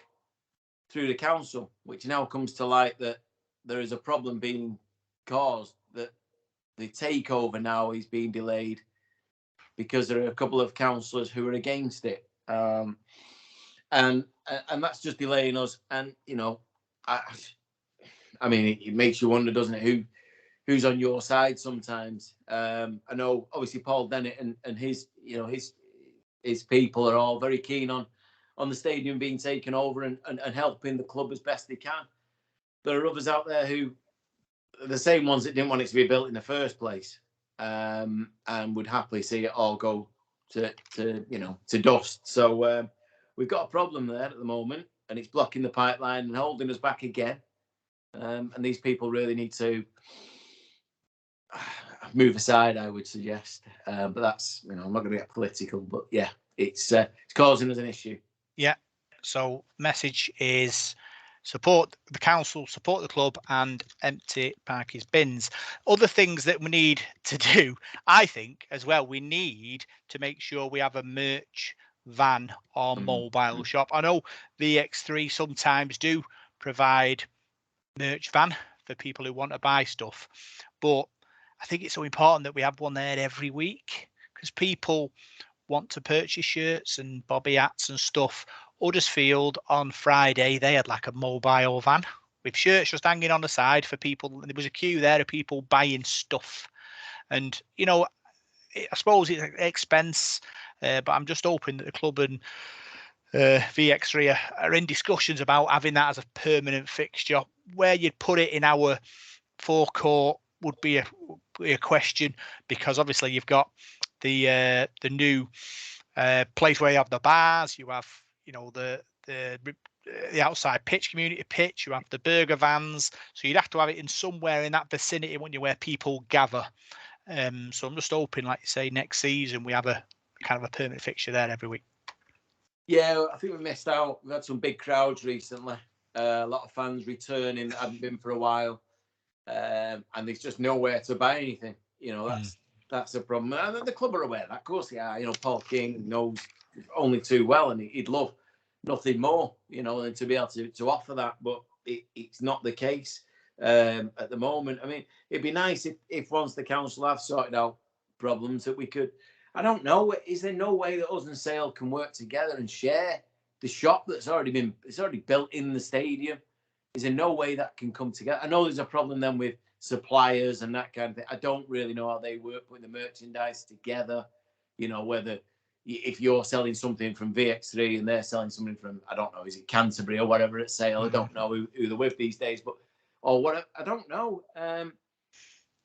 [SPEAKER 2] through the council, which now comes to light that there is a problem being caused, that the takeover now is being delayed because there are a couple of councillors who are against it. And that's just delaying us. And, I mean, it makes you wonder, doesn't it, who's on your side sometimes. I know, obviously, Paul Dennett and his people are all very keen on the stadium being taken over and helping the club as best they can. There are others out there who are the same ones that didn't want it to be built in the first place, and would happily see it all go to dust. So we've got a problem there at the moment, and it's blocking the pipeline and holding us back again. And these people really need to move aside, I would suggest. But that's, I'm not going to get political, but yeah, it's causing us an issue.
[SPEAKER 1] Yeah. So message is support the council, support the club, and empty Parky's bins. Other things that we need to do, I think, as well, we need to make sure we have a merch van or mobile shop. I know VX3 sometimes do provide merch van for people who want to buy stuff, but I think it's so important that we have one there every week, because people want to purchase shirts and bobby hats and stuff. Huddersfield on Friday, they had like a mobile van with shirts just hanging on the side for people. There was a queue there of people buying stuff. And, I suppose it's an expense, but I'm just hoping that the club and VX3 are in discussions about having that as a permanent fixture. Where you'd put it in our forecourt would be a question, because obviously you've got the new place where you have the bars, you have the outside pitch, community pitch, you have the burger vans, so you'd have to have it in somewhere in that vicinity, wouldn't you, where people gather. So I'm just hoping, like you say, next season we have a kind of a permanent fixture there every week.
[SPEAKER 2] Yeah, I think we missed out. We've had some big crowds recently. A lot of fans returning that haven't been for a while, and there's just nowhere to buy anything. That's a problem. And the club are aware of that. Of course they are. Paul King knows only too well, and he'd love nothing more, than to be able to offer that. But it's not the case at the moment. I mean, it'd be nice if once the council have sorted out problems that we could. I don't know. Is there no way that us and Sale can work together and share the shop that's already built in the stadium? Is there no way that can come together? I know there's a problem then with suppliers and that kind of thing. I don't really know how they work putting the merchandise together. Whether if you're selling something from VX3 and they're selling something from, I don't know, is it Canterbury or whatever at Sale? I don't know who they're with these days, or what? I don't know.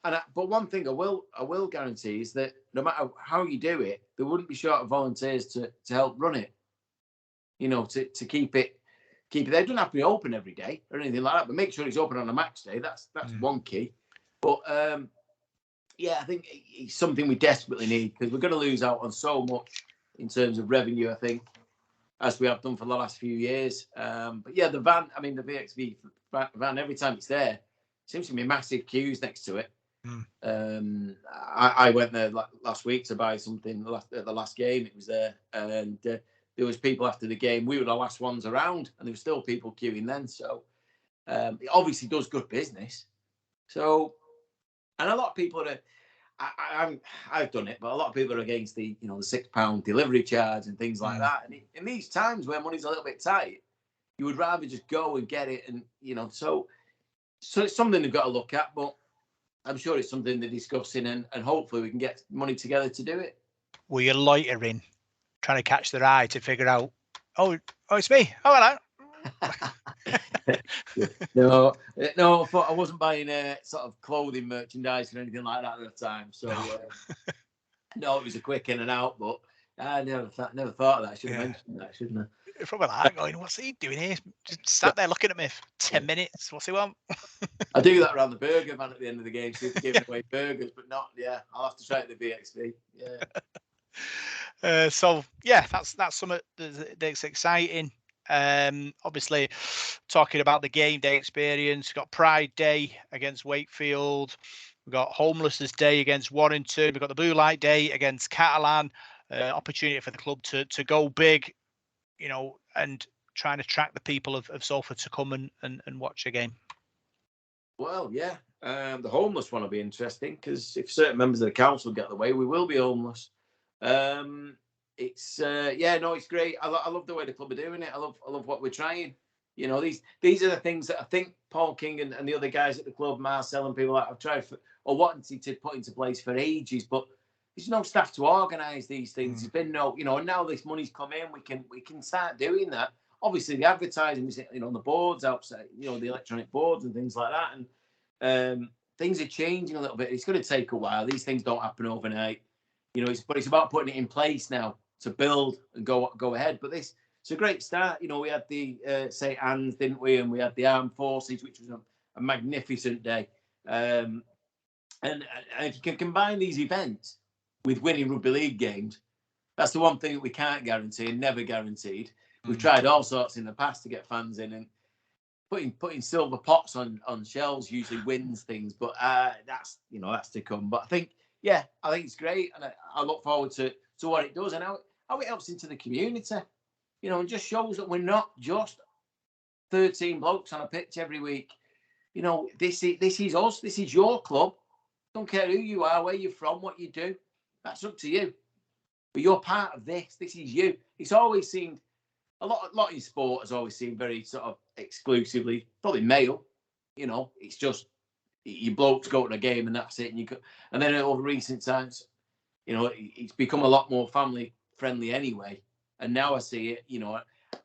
[SPEAKER 2] But one thing I will guarantee is that no matter how you do it, there wouldn't be short of volunteers to help run it. To keep it. They don't have to be open every day or anything like that, but make sure it's open on a match day. That's one key. But I think it's something we desperately need, because we're going to lose out on so much in terms of revenue, I think, as we have done for the last few years. But yeah, the van, the VXV van, every time it's there, seems to be massive queues next to it. I went there last week to buy something at the last game. It was there, and there was people after the game. We were the last ones around, and there were still people queuing then. So it obviously does good business. So, and a lot of people are. I've done it, but a lot of people are against the the £6 delivery charge and things like that. And in these times where money's a little bit tight, you would rather just go and get it, and so it's something they've got to look at. But I'm sure it's something they're discussing, and hopefully we can get money together to do it.
[SPEAKER 1] Were you loitering, trying to catch their eye to figure out, oh, it's me. Oh, hello.
[SPEAKER 2] No, I wasn't buying sort of clothing merchandise or anything like that at the time. So no, it was a quick in and out. But I never thought of that. I should have mentioned that, shouldn't I?
[SPEAKER 1] You're probably like going, what's he doing here? Just sat there looking at me for 10 minutes. What's he want?
[SPEAKER 2] I do that around the burger van at the end of the game, so giving away burgers, but not. Yeah, I'll have to try it at the BXV. Yeah.
[SPEAKER 1] So yeah, that's something that's exciting. Obviously, talking about the game day experience, we've got Pride Day against Wakefield, we've got Homelessness Day against Warrington, we've got the Blue Light Day against Catalan. Opportunity for the club to go big, and trying to attract the people of Salford to come and watch a game.
[SPEAKER 2] Well, yeah, the homeless one will be interesting, because if certain members of the council get the way, we will be homeless. It's great. I love the way the club are doing it. I love what we're trying. These are the things that I think Paul King and the other guys at the club, Marcel and people like have tried or wanted to put into place for ages, but there's no staff to organise these things. There's been no, and now this money's come in, we can start doing that. Obviously, the advertising is, on the boards outside, the electronic boards and things like that, and things are changing a little bit. It's going to take a while. These things don't happen overnight. but it's about putting it in place now to build and go ahead. But it's a great start. We had the St. Anne's, didn't we? And we had the Armed Forces, which was a magnificent day. And if you can combine these events with winning rugby league games, that's the one thing that we can't guarantee and never guaranteed. We've tried all sorts in the past to get fans in, and putting silver pots on shelves usually wins things. But that's to come. But I think it's great, and I look forward to what it does and how it helps into the community. And just shows that we're not just 13 blokes on a pitch every week. This is us. This is your club. Don't care who you are, where you're from, what you do. That's up to you. But you're part of this. This is you. It's always seemed a lot in sport has always seemed very sort of exclusively probably male. It's just you blokes go to the game and that's it. And then over recent times, it's become a lot more family friendly anyway. And now I see it.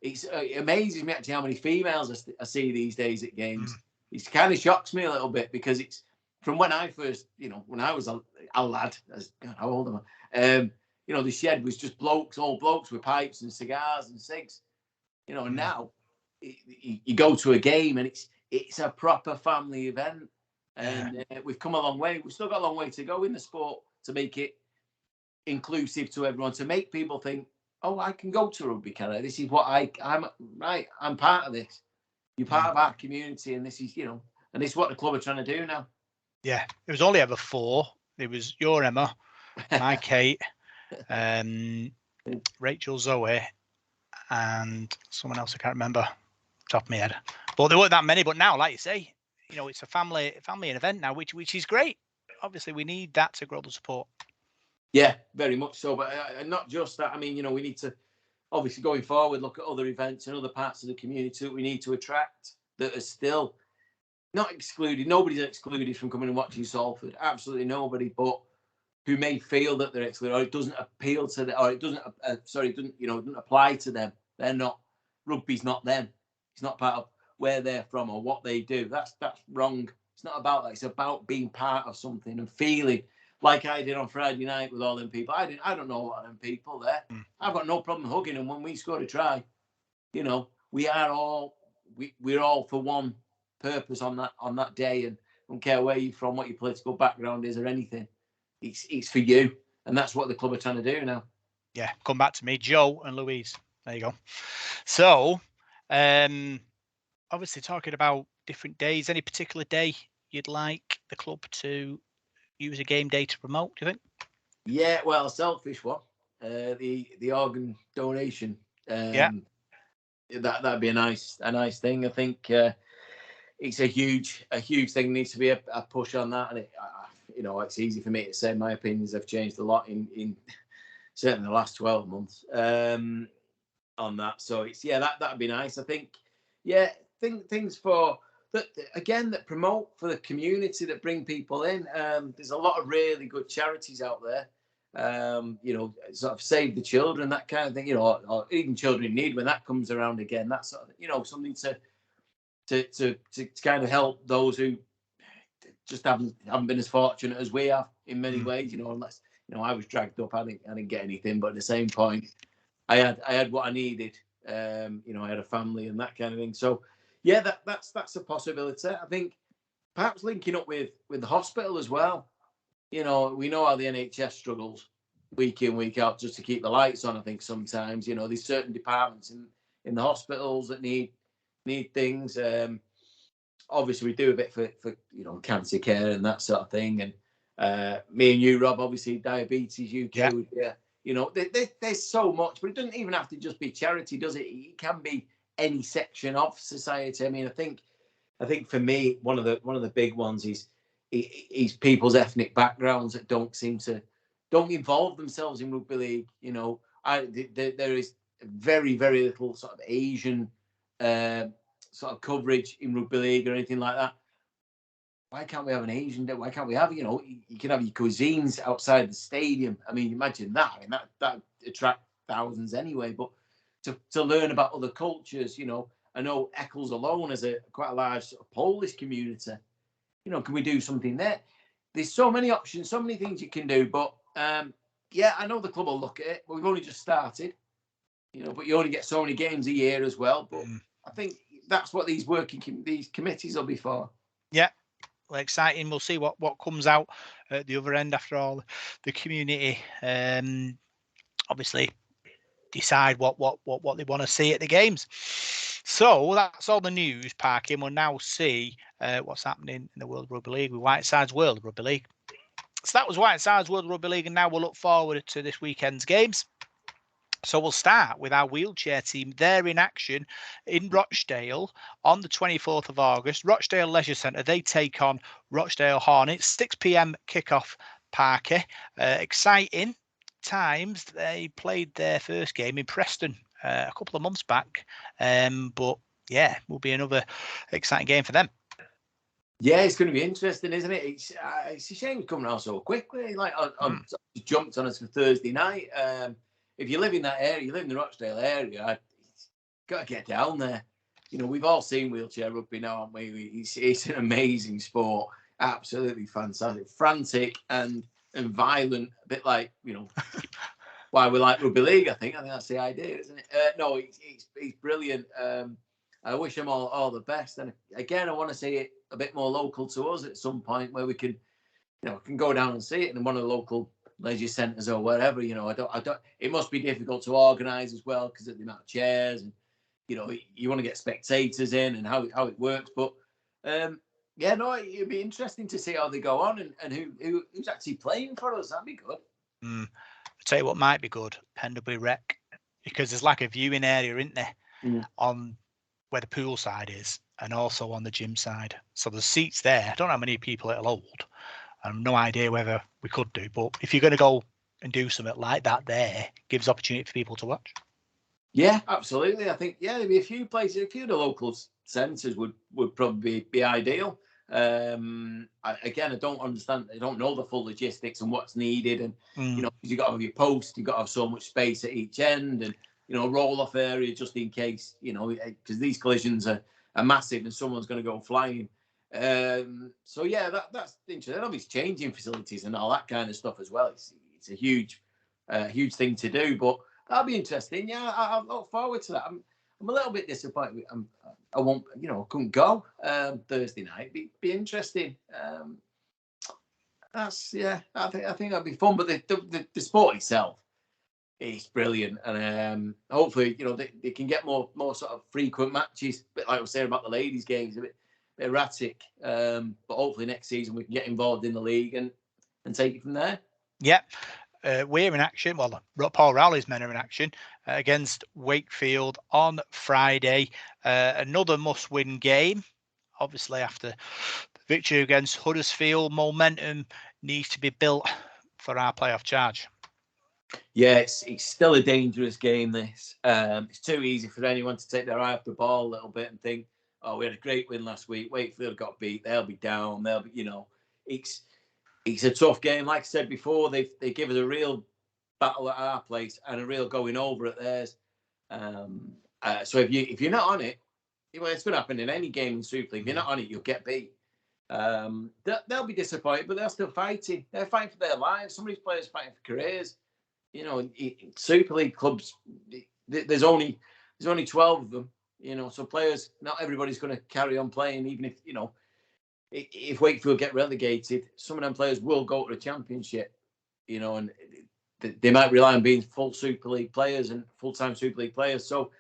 [SPEAKER 2] It amazes me actually how many females I see these days at games. It kind of shocks me a little bit because it's from when I first, when I was a lad. God, how old am I? The shed was just all blokes with pipes and cigars and cigs. And now you go to a game and it's a proper family event. And we've come a long way. We've still got a long way to go in the sport to make it inclusive to everyone, to make people think, oh, I can go to rugby, can I? This is what I'm right. I'm part of this. You're part of our community, and this is, and this is what the club are trying to do now.
[SPEAKER 1] Yeah, it was only ever 4. It was your Emma, my Kate, Rachel Zoe, and someone else I can't remember top of my head. But there weren't that many. But now, like you say, it's a family event now, which is great. Obviously, we need that to grow the support.
[SPEAKER 2] Yeah, very much so. But not just that. I mean, we need to obviously going forward look at other events and other parts of the community that we need to attract that are still not excluded. Nobody's excluded from coming and watching Salford. Absolutely nobody. But who may feel that they're excluded, or it doesn't appeal to them, or it doesn't. Doesn't apply to them. They're not. Rugby's not them. It's not part of where they're from or what they do. That's wrong. It's not about that. It's about being part of something and feeling like I did on Friday night with all them people. I don't know a lot of them people there. I've got no problem hugging them when we scored a try. We're all for one purpose on that day, and don't care where you're from, what your political background is, or anything. It's for you, and that's what the club are trying to do now.
[SPEAKER 1] Yeah, come back to me, Joe and Louise. There you go. So, obviously talking about different days. Any particular day you'd like the club to use a game day to promote? Do you think?
[SPEAKER 2] Yeah, well, a selfish one. The organ donation. That'd be a nice thing. I think it's a huge thing. Needs to be a push on that, and it's easy for me to say. My opinions have changed a lot in certainly the last 12 months on that. So that'd be nice. I think things for that again that promote for the community, that bring people in. There's a lot of really good charities out there. Sort of Save the Children, that kind of thing, or even Children in Need when that comes around again. That sort of, something to kind of help those who just haven't been as fortunate as we have in many ways. Unless I was dragged up, I didn't get anything, but at the same point, I had what I needed. I had a family and that kind of thing. So that's a possibility. I think perhaps linking up with the hospital as well. We know how the NHS struggles week in, week out just to keep the lights on. I think sometimes, there's certain departments in the hospitals that need things. Obviously, we do a bit for cancer care and that sort of thing. And me and you, Rob, obviously Diabetes UK. There's so much, but it doesn't even have to just be charity, does it? It can be any section of society. I mean, I think for me, one of the big ones is people's ethnic backgrounds that don't involve themselves in rugby league. There is very, very little sort of Asian sort of coverage in rugby league or anything like that. Why can't we have an Asian day? Why can't we have, you can have your cuisines outside the stadium. I mean, imagine that. I mean, that attract thousands anyway. But to learn about other cultures, I know Eccles alone has quite a large sort of Polish community. Can we do something there? There's so many options, so many things you can do. But yeah, I know the club will look at it, but we've only just started, but you only get so many games a year as well. But I think that's what these these committees will be for.
[SPEAKER 1] Yeah. Well, exciting. We'll see what comes out at the other end after all. The community obviously decide what they want to see at the games. So that's all the news, Parkin. We'll now see what's happening in the World Rugby League with Whiteside's World Rugby League. So that was Whiteside's World Rugby League, and now we'll look forward to this weekend's games. So we'll start with our wheelchair team. They're in action in Rochdale on the 24th of August. Rochdale Leisure Centre, they take on Rochdale Hornets. 6 p.m. kickoff, Parker. Exciting times. They played their first game in Preston a couple of months back. But yeah, will be another exciting game for them.
[SPEAKER 2] Yeah, it's going to be interesting, isn't it? It's a shame it's coming out so quickly. Like, I jumped on us for Thursday night. If you live in that area, you live in the Rochdale area, you've got to get down there. We've all seen wheelchair rugby now, haven't we? It's an amazing sport, absolutely fantastic, frantic and violent, a bit like why we like rugby league. I think that's the idea, isn't it? No, it's brilliant. I wish them all the best. And again, I want to see it a bit more local to us at some point, where we can go down and see it in one of the local leisure centres or wherever. I don't. It must be difficult to organise as well because of the amount of chairs, and you want to get spectators in and how it works. But yeah, no, it'd be interesting to see how they go on and who's actually playing for us. That'd be good.
[SPEAKER 1] I'll tell you what might be good, Pendlebury Rec, because there's like a viewing area, isn't there, on where the pool side is and also on the gym side. So there's seats there. I don't know how many people it'll hold. I have no idea whether we could do, but if you're going to go and do something like that, there gives opportunity for people to watch.
[SPEAKER 2] Yeah, absolutely. I think there'd be a few places, a few of the local centres would probably be ideal. I don't understand. I don't know the full logistics and what's needed, and you've got to have your post, you've got to have so much space at each end, and roll off area just in case, because these collisions are massive and someone's going to go flying. So yeah, that's interesting. Obviously, changing facilities and all that kind of stuff as well. It's a huge thing to do, but that'll be interesting. Yeah, I look forward to that. I'm a little bit disappointed. I won't, couldn't go Thursday night. Be interesting. I think that'd be fun. But the sport itself is brilliant, and hopefully, they can get more sort of frequent matches. A bit like I was saying about the ladies' games, a bit erratic. But hopefully next season we can get involved in the league and take it from there.
[SPEAKER 1] Yeah. We're in action. Well, Paul Rowleys men are in action against Wakefield on Friday. Another must-win game. Obviously, after the victory against Huddersfield, momentum needs to be built for our playoff charge.
[SPEAKER 2] Yeah, it's still a dangerous game, this. It's too easy for anyone to take their eye off the ball a little bit and think, oh, we had a great win last week. Wakefield got beat. They'll be down. It's a tough game. Like I said before, they give us a real battle at our place and a real going over at theirs. So if you're not on it, it's going to happen in any game in Super League. If you're not on it, you'll get beat. They'll be disappointed, but they're still fighting. They're fighting for their lives. Some of these players fighting for careers. Super League clubs, there's only 12 of them. So players, not everybody's going to carry on playing, even if Wakefield get relegated, some of them players will go to the Championship, and they might rely on being full Super League players and full-time Super League players. So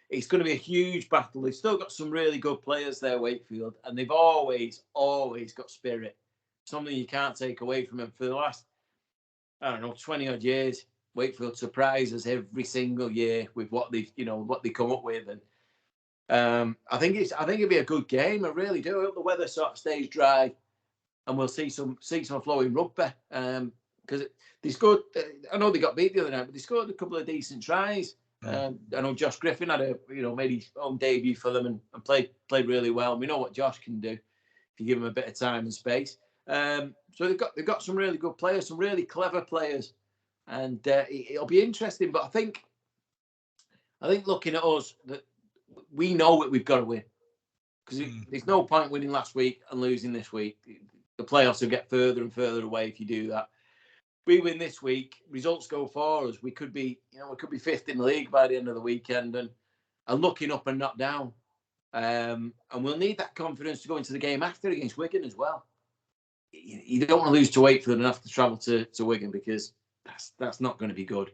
[SPEAKER 2] it's going to be a huge battle. They've still got some really good players there, Wakefield, and they've always got spirit. Something you can't take away from them. For the last, 20-odd years, Wakefield surprises us every single year with what they come up with, and I think it'll be a good game. I really do. I hope the weather sort of stays dry, and we'll see some flowing rugby. Because they scored. I know they got beat the other night, but they scored a couple of decent tries. I know Josh Griffin had made his own debut for them and played really well. We know what Josh can do if you give him a bit of time and space. So they've got some really good players, some really clever players, and it'll be interesting. But I think looking at us, that we know that we've got to win, because there's no point winning last week and losing this week. The playoffs will get further and further away if you do that. we win this week, results go for us, we could be fifth in the league by the end of the weekend and looking up and not down. And we'll need that confidence to go into the game after against Wigan as well. You don't want to lose to Wakefield and have to travel to Wigan, because that's not going to be good.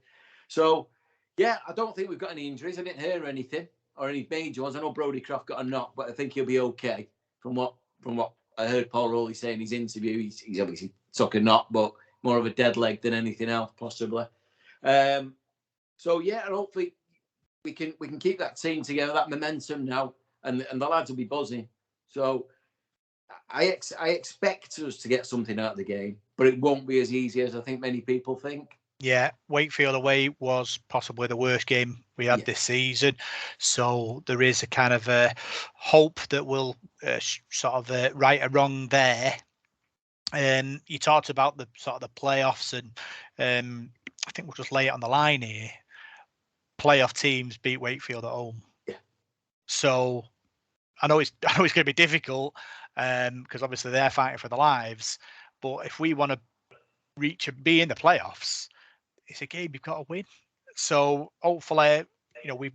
[SPEAKER 2] So, yeah, I don't think we've got any injuries. I didn't hear anything or any major ones. I know Brodie Croft got a knock, but I think he'll be okay. From what I heard Paul Rowleys say in his interview, he's obviously took a knock, but more of a dead leg than anything else, possibly. So, yeah, and hopefully we can keep that team together, that momentum now, and the lads will be buzzing. So I expect us to get something out of the game, but it won't be as easy as I think many people think.
[SPEAKER 1] Yeah, Wakefield away was possibly the worst game we had this season. So there is a kind of a hope that we'll sort of right a wrong there. You talked about the sort of the playoffs, and I think we'll just lay it on the line here. Playoff teams beat Wakefield at home.
[SPEAKER 2] Yeah.
[SPEAKER 1] So I know it's going to be difficult because obviously they're fighting for their lives. But if we want to reach and be in the playoffs, it's a game you've got to win. So hopefully,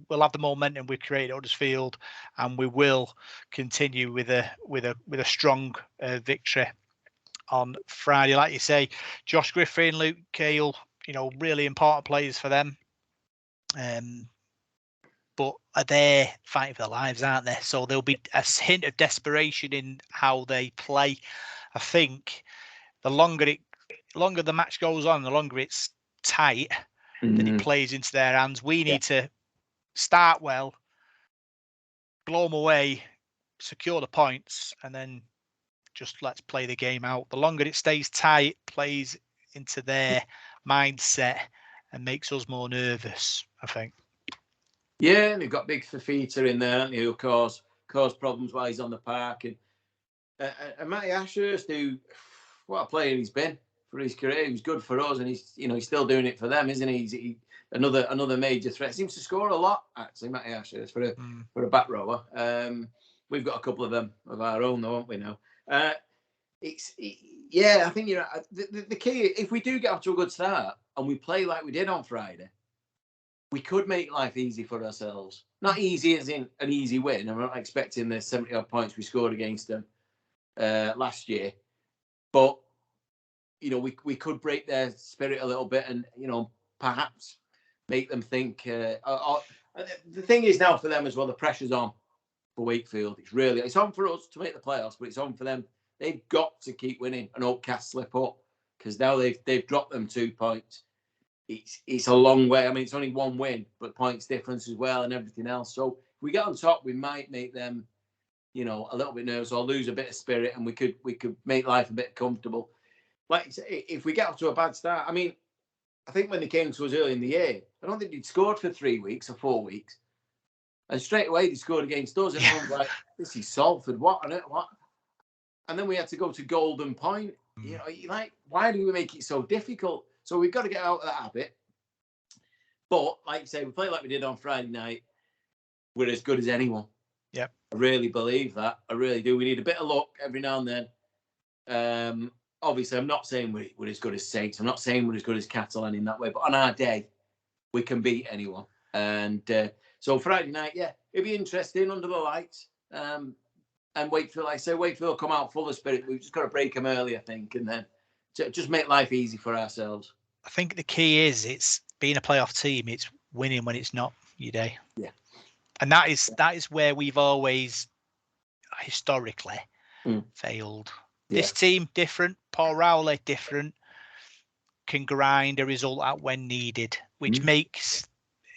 [SPEAKER 1] we'll have the momentum we created at Huddersfield, and we will continue with a strong victory on Friday. Like you say, Josh Griffin, Luke Cale, really important players for them. But they're fighting for their lives, aren't they? So there'll be a hint of desperation in how they play. I think the longer the match goes on, the longer it's tight, that it plays into their hands. We need to start well, blow them away, secure the points, and then just let's play the game out. The longer it stays tight, plays into their mindset and makes us more nervous, I think.
[SPEAKER 2] Yeah, and they've got big Fafita in there, haven't they, who cause problems while he's on the park. And Matty Ashurst, who, what a player he's been for his career. He was good for us, and he's still doing it for them, isn't he? He's another major threat. Seems to score a lot, actually, Matty Ashurst, for a back rower. We've got a couple of them of our own, though, haven't we now? I think you're right. The key, if we do get off to a good start and we play like we did on Friday, we could make life easy for ourselves. Not easy as in an easy win. I'm not expecting the 70-odd points we scored against them last year. But, we could break their spirit a little bit and, perhaps make them think. The thing is now for them as well, the pressure's on for Wakefield. It's on for us to make the playoffs, but it's on for them. They've got to keep winning and hope Cass slip up, because now they've dropped them 2 points. It's a long way. I mean, it's only one win, but points difference as well and everything else. So if we get on top, we might make them, a little bit nervous or lose a bit of spirit, and we could make life a bit comfortable. Like, if we get off to a bad start, I mean, I think when they came to us early in the year, I don't think they'd scored for 3 weeks or 4 weeks, and straight away they scored against us, and everyone's like, "This is Salford, what on it, what?" And then we had to go to Golden Point. You're like, why do we make it so difficult? So we've got to get out of that habit. But like you say, we play like we did on Friday night. We're as good as anyone.
[SPEAKER 1] Yeah,
[SPEAKER 2] I really believe that. I really do. We need a bit of luck every now and then. Obviously, I'm not saying we're as good as Saints. I'm not saying we're as good as Catalan in that way. But on our day, we can beat anyone. And so Friday night, it'd be interesting under the lights. And Wakefield, like I say, Wakefield will come out full of spirit. We've just got to break them early, I think, and then just make life easy for ourselves.
[SPEAKER 1] I think the key is it's being a playoff team. It's winning when it's not your day.
[SPEAKER 2] Yeah,
[SPEAKER 1] and that is where we've always historically failed. Yeah. This team different. Paul Rowley different. Can grind a result out when needed, which makes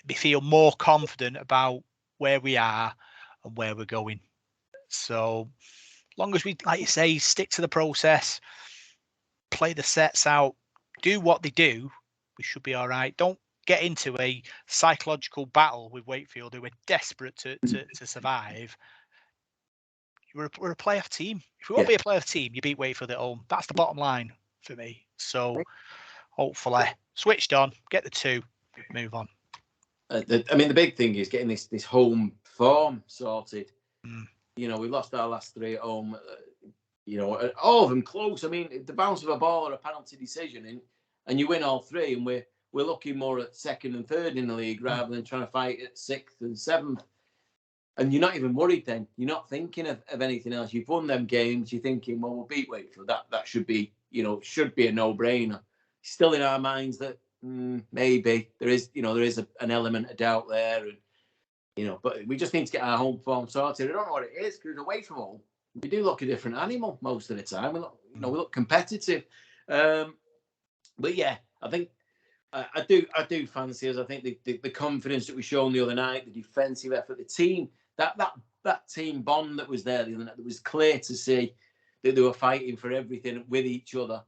[SPEAKER 1] me feel more confident about where we are and where we're going. So long as we, like you say, stick to the process, play the sets out, do what they do, we should be all right. Don't get into a psychological battle with Wakefield, who are desperate to survive. We're a playoff team. If we want to be a playoff team, you beat Wakefield at home. That's the bottom line for me. So hopefully, switched on, get the 2, move on.
[SPEAKER 2] The big thing is getting this home form sorted. We lost our last 3 at home. All of them close. I mean, the bounce of a ball or a penalty decision, and you win all three, and we're looking more at second and third in the league rather than trying to fight at sixth and seventh. And you're not even worried then. You're not thinking of anything else. You've won them games. You're thinking, well, we'll beat Wakefield. That should be, should be a no-brainer. Still in our minds that maybe there is an element of doubt there, and but we just need to get our home form sorted. I don't know what it is, because away from home, we do look a different animal most of the time. We look competitive. But yeah, I think I do fancy us. I think the confidence that we shown the other night, the defensive effort, the team, that team bond that was there the other night, it was clear to see that they were fighting for everything with each other.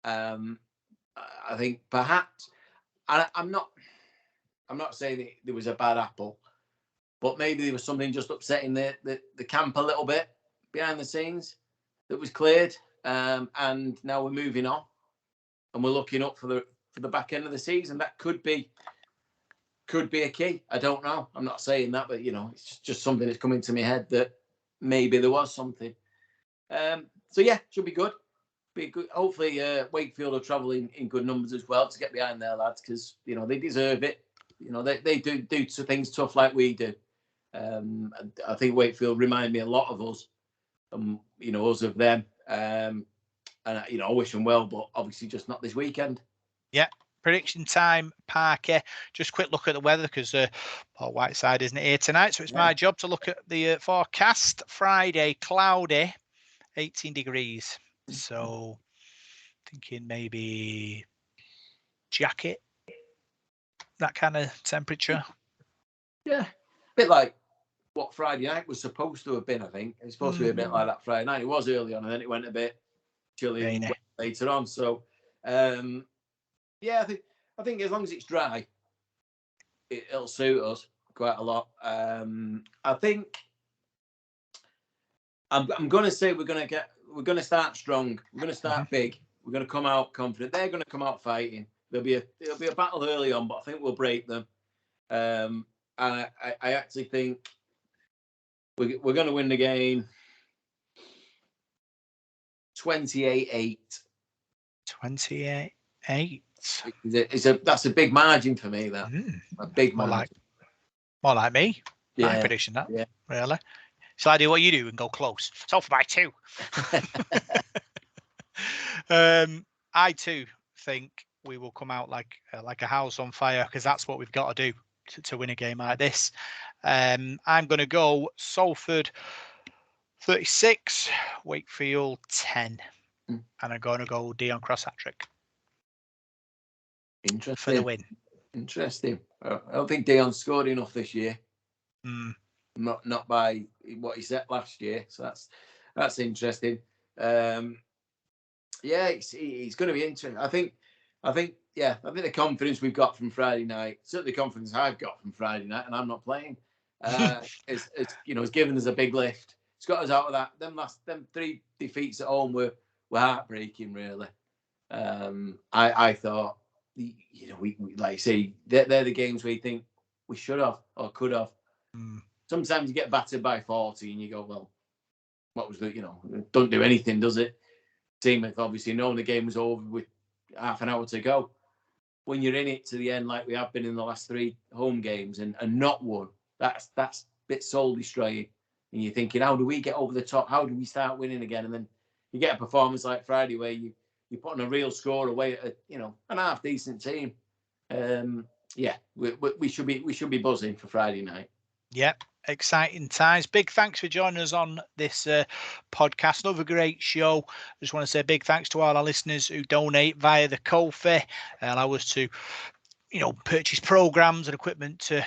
[SPEAKER 2] I think perhaps, and I'm not saying that there was a bad apple, but maybe there was something just upsetting the camp a little bit behind the scenes that was cleared, and now we're moving on, and we're looking up for the back end of the season. That could be a key. I don't know. I'm not saying that, but it's just something that's coming to my head that maybe there was something. So yeah, should be good. Be good. Hopefully, Wakefield will travel in good numbers as well to get behind their lads, because they deserve it. They do things tough like we do. I think Wakefield remind me a lot of us, us of them. And I wish them well, but obviously just not this weekend.
[SPEAKER 1] Yeah. Prediction time, Parker. Just quick look at the weather, because Paul Whiteside isn't here tonight, so it's my job to look at the forecast. Friday, cloudy, 18 degrees. So thinking maybe jacket, that kind of temperature.
[SPEAKER 2] Yeah, a bit like what Friday night was supposed to have been. I think it was supposed to be a bit like that Friday night. It was early on, and then it went a bit chilly later on. So yeah, I think as long as it's dry, it'll suit us quite a lot. I think I'm going to say we're going to start strong. We're going to start big. We're going to come out confident. They're going to come out fighting. There'll be a battle early on, but I think we'll break them. And I actually think we're going to win the game 28-8.
[SPEAKER 1] 28-8.
[SPEAKER 2] That's a big margin for me. That a big margin.
[SPEAKER 1] More like me.
[SPEAKER 2] Yeah.
[SPEAKER 1] My prediction. That
[SPEAKER 2] yeah.
[SPEAKER 1] Really. So I do what you do and go close. It's off by 2. I too think we will come out like a house on fire, because that's what we've got to do to win a game like this. I'm going to go Salford 36, Wakefield 10, and I'm going to go Dion Cross hat-trick.
[SPEAKER 2] Interesting.
[SPEAKER 1] For the win.
[SPEAKER 2] Interesting. I don't think Dion scored enough this year. Not by what he set last year. So that's interesting. Yeah, it's going to be interesting. I think the confidence we've got from Friday night, certainly the confidence I've got from Friday night, and I'm not playing, it's given us a big lift. It's got us out of that. Them 3 defeats at home were heartbreaking, really. I thought, we like you say, they're the games where you think we should have or could have. Sometimes you get battered by 40 and you go, well, what was don't do anything, does it? Team with obviously knowing the game was over with half an hour to go. When you're in it to the end, like we have been in the last 3 home games and not won, that's a bit soul destroying. And you're thinking, how do we get over the top? How do we start winning again? And then you get a performance like Friday where you put on a real score away at an half decent team. Yeah, we should be buzzing for Friday night.
[SPEAKER 1] Yep. Exciting times. Big thanks for joining us on this podcast. Another great show. Just want to say a big thanks to all our listeners who donate via the Ko-fi, allow us to, purchase programs and equipment to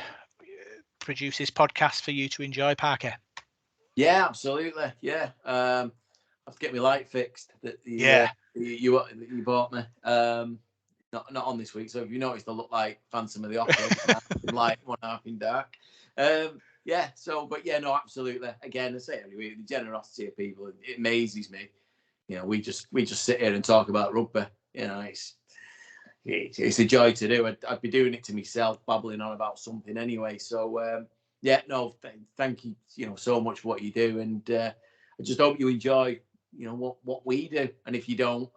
[SPEAKER 1] produce this podcast for you to enjoy, Parker.
[SPEAKER 2] Yeah, absolutely. Yeah, I have to get my light fixed. That you bought me. Not on this week. So if you noticed, I look like Phantom of the Opera, in light, one half in dark. Yeah. So, but yeah, no, absolutely. Again, I say anyway, the generosity of people, it amazes me. We just sit here and talk about rugby. It's a joy to do. I'd be doing it to myself, babbling on about something anyway. So, yeah, no, thank you, so much for what you do, and I just hope you enjoy, what we do. And if you don't,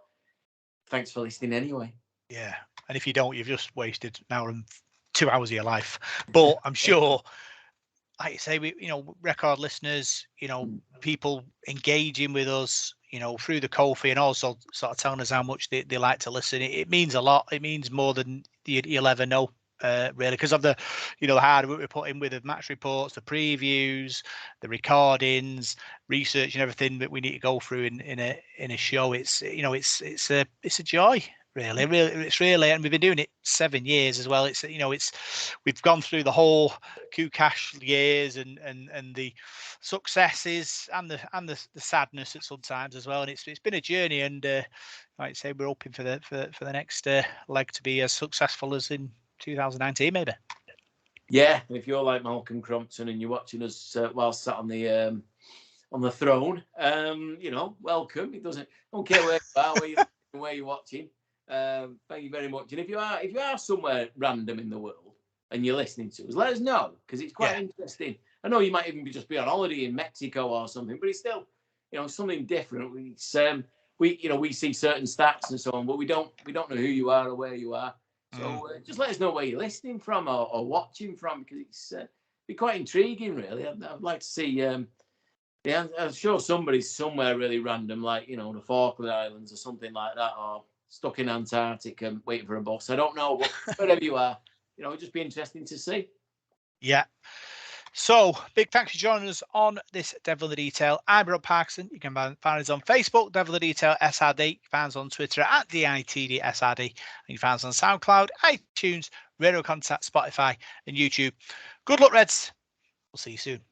[SPEAKER 2] thanks for listening anyway.
[SPEAKER 1] Yeah, and if you don't, you've just wasted an hour and 2 hours of your life. But I'm sure, like you say, we, record listeners, people engaging with us, through the Ko-fi, and also sort of telling us how much they like to listen. It means a lot. It means more than you'll ever know, really, because of the, the hard work we put in with the match reports, the previews, the recordings, research, and everything that we need to go through in a show. It's it's a joy. Really, it's really, and we've been doing it 7 years as well. It's we've gone through the whole Kukash years and the successes and the sadness at sometimes as well. And it's been a journey, and like I say, we're hoping for the next leg to be as successful as in 2019, maybe.
[SPEAKER 2] Yeah, if you're like Malcolm Crompton and you're watching us while sat on the throne, welcome. It don't care where you are, where you're watching. Thank you very much. And if you are somewhere random in the world and you're listening to us, let us know, because it's quite interesting. I know you might even just be on holiday in Mexico or something, but it's still, something different. It's, we see certain stats and so on, but we don't know who you are or where you are. So just let us know where you're listening from or watching from, because it's be quite intriguing, really. I'd like to see. I'm sure somebody's somewhere really random, like the Falkland Islands or something like that, or stuck in Antarctica waiting for a bus. I don't know, but wherever you are, it'd just be interesting to see.
[SPEAKER 1] Yeah. So, big thanks for joining us on this Devil in the Detail. I'm Rob Parkinson. You can find us on Facebook, Devil in the Detail SRD. You can find us on Twitter at DITDSRD. And you can find us on SoundCloud, iTunes, Radio Contact, Spotify, and YouTube. Good luck, Reds. We'll see you soon.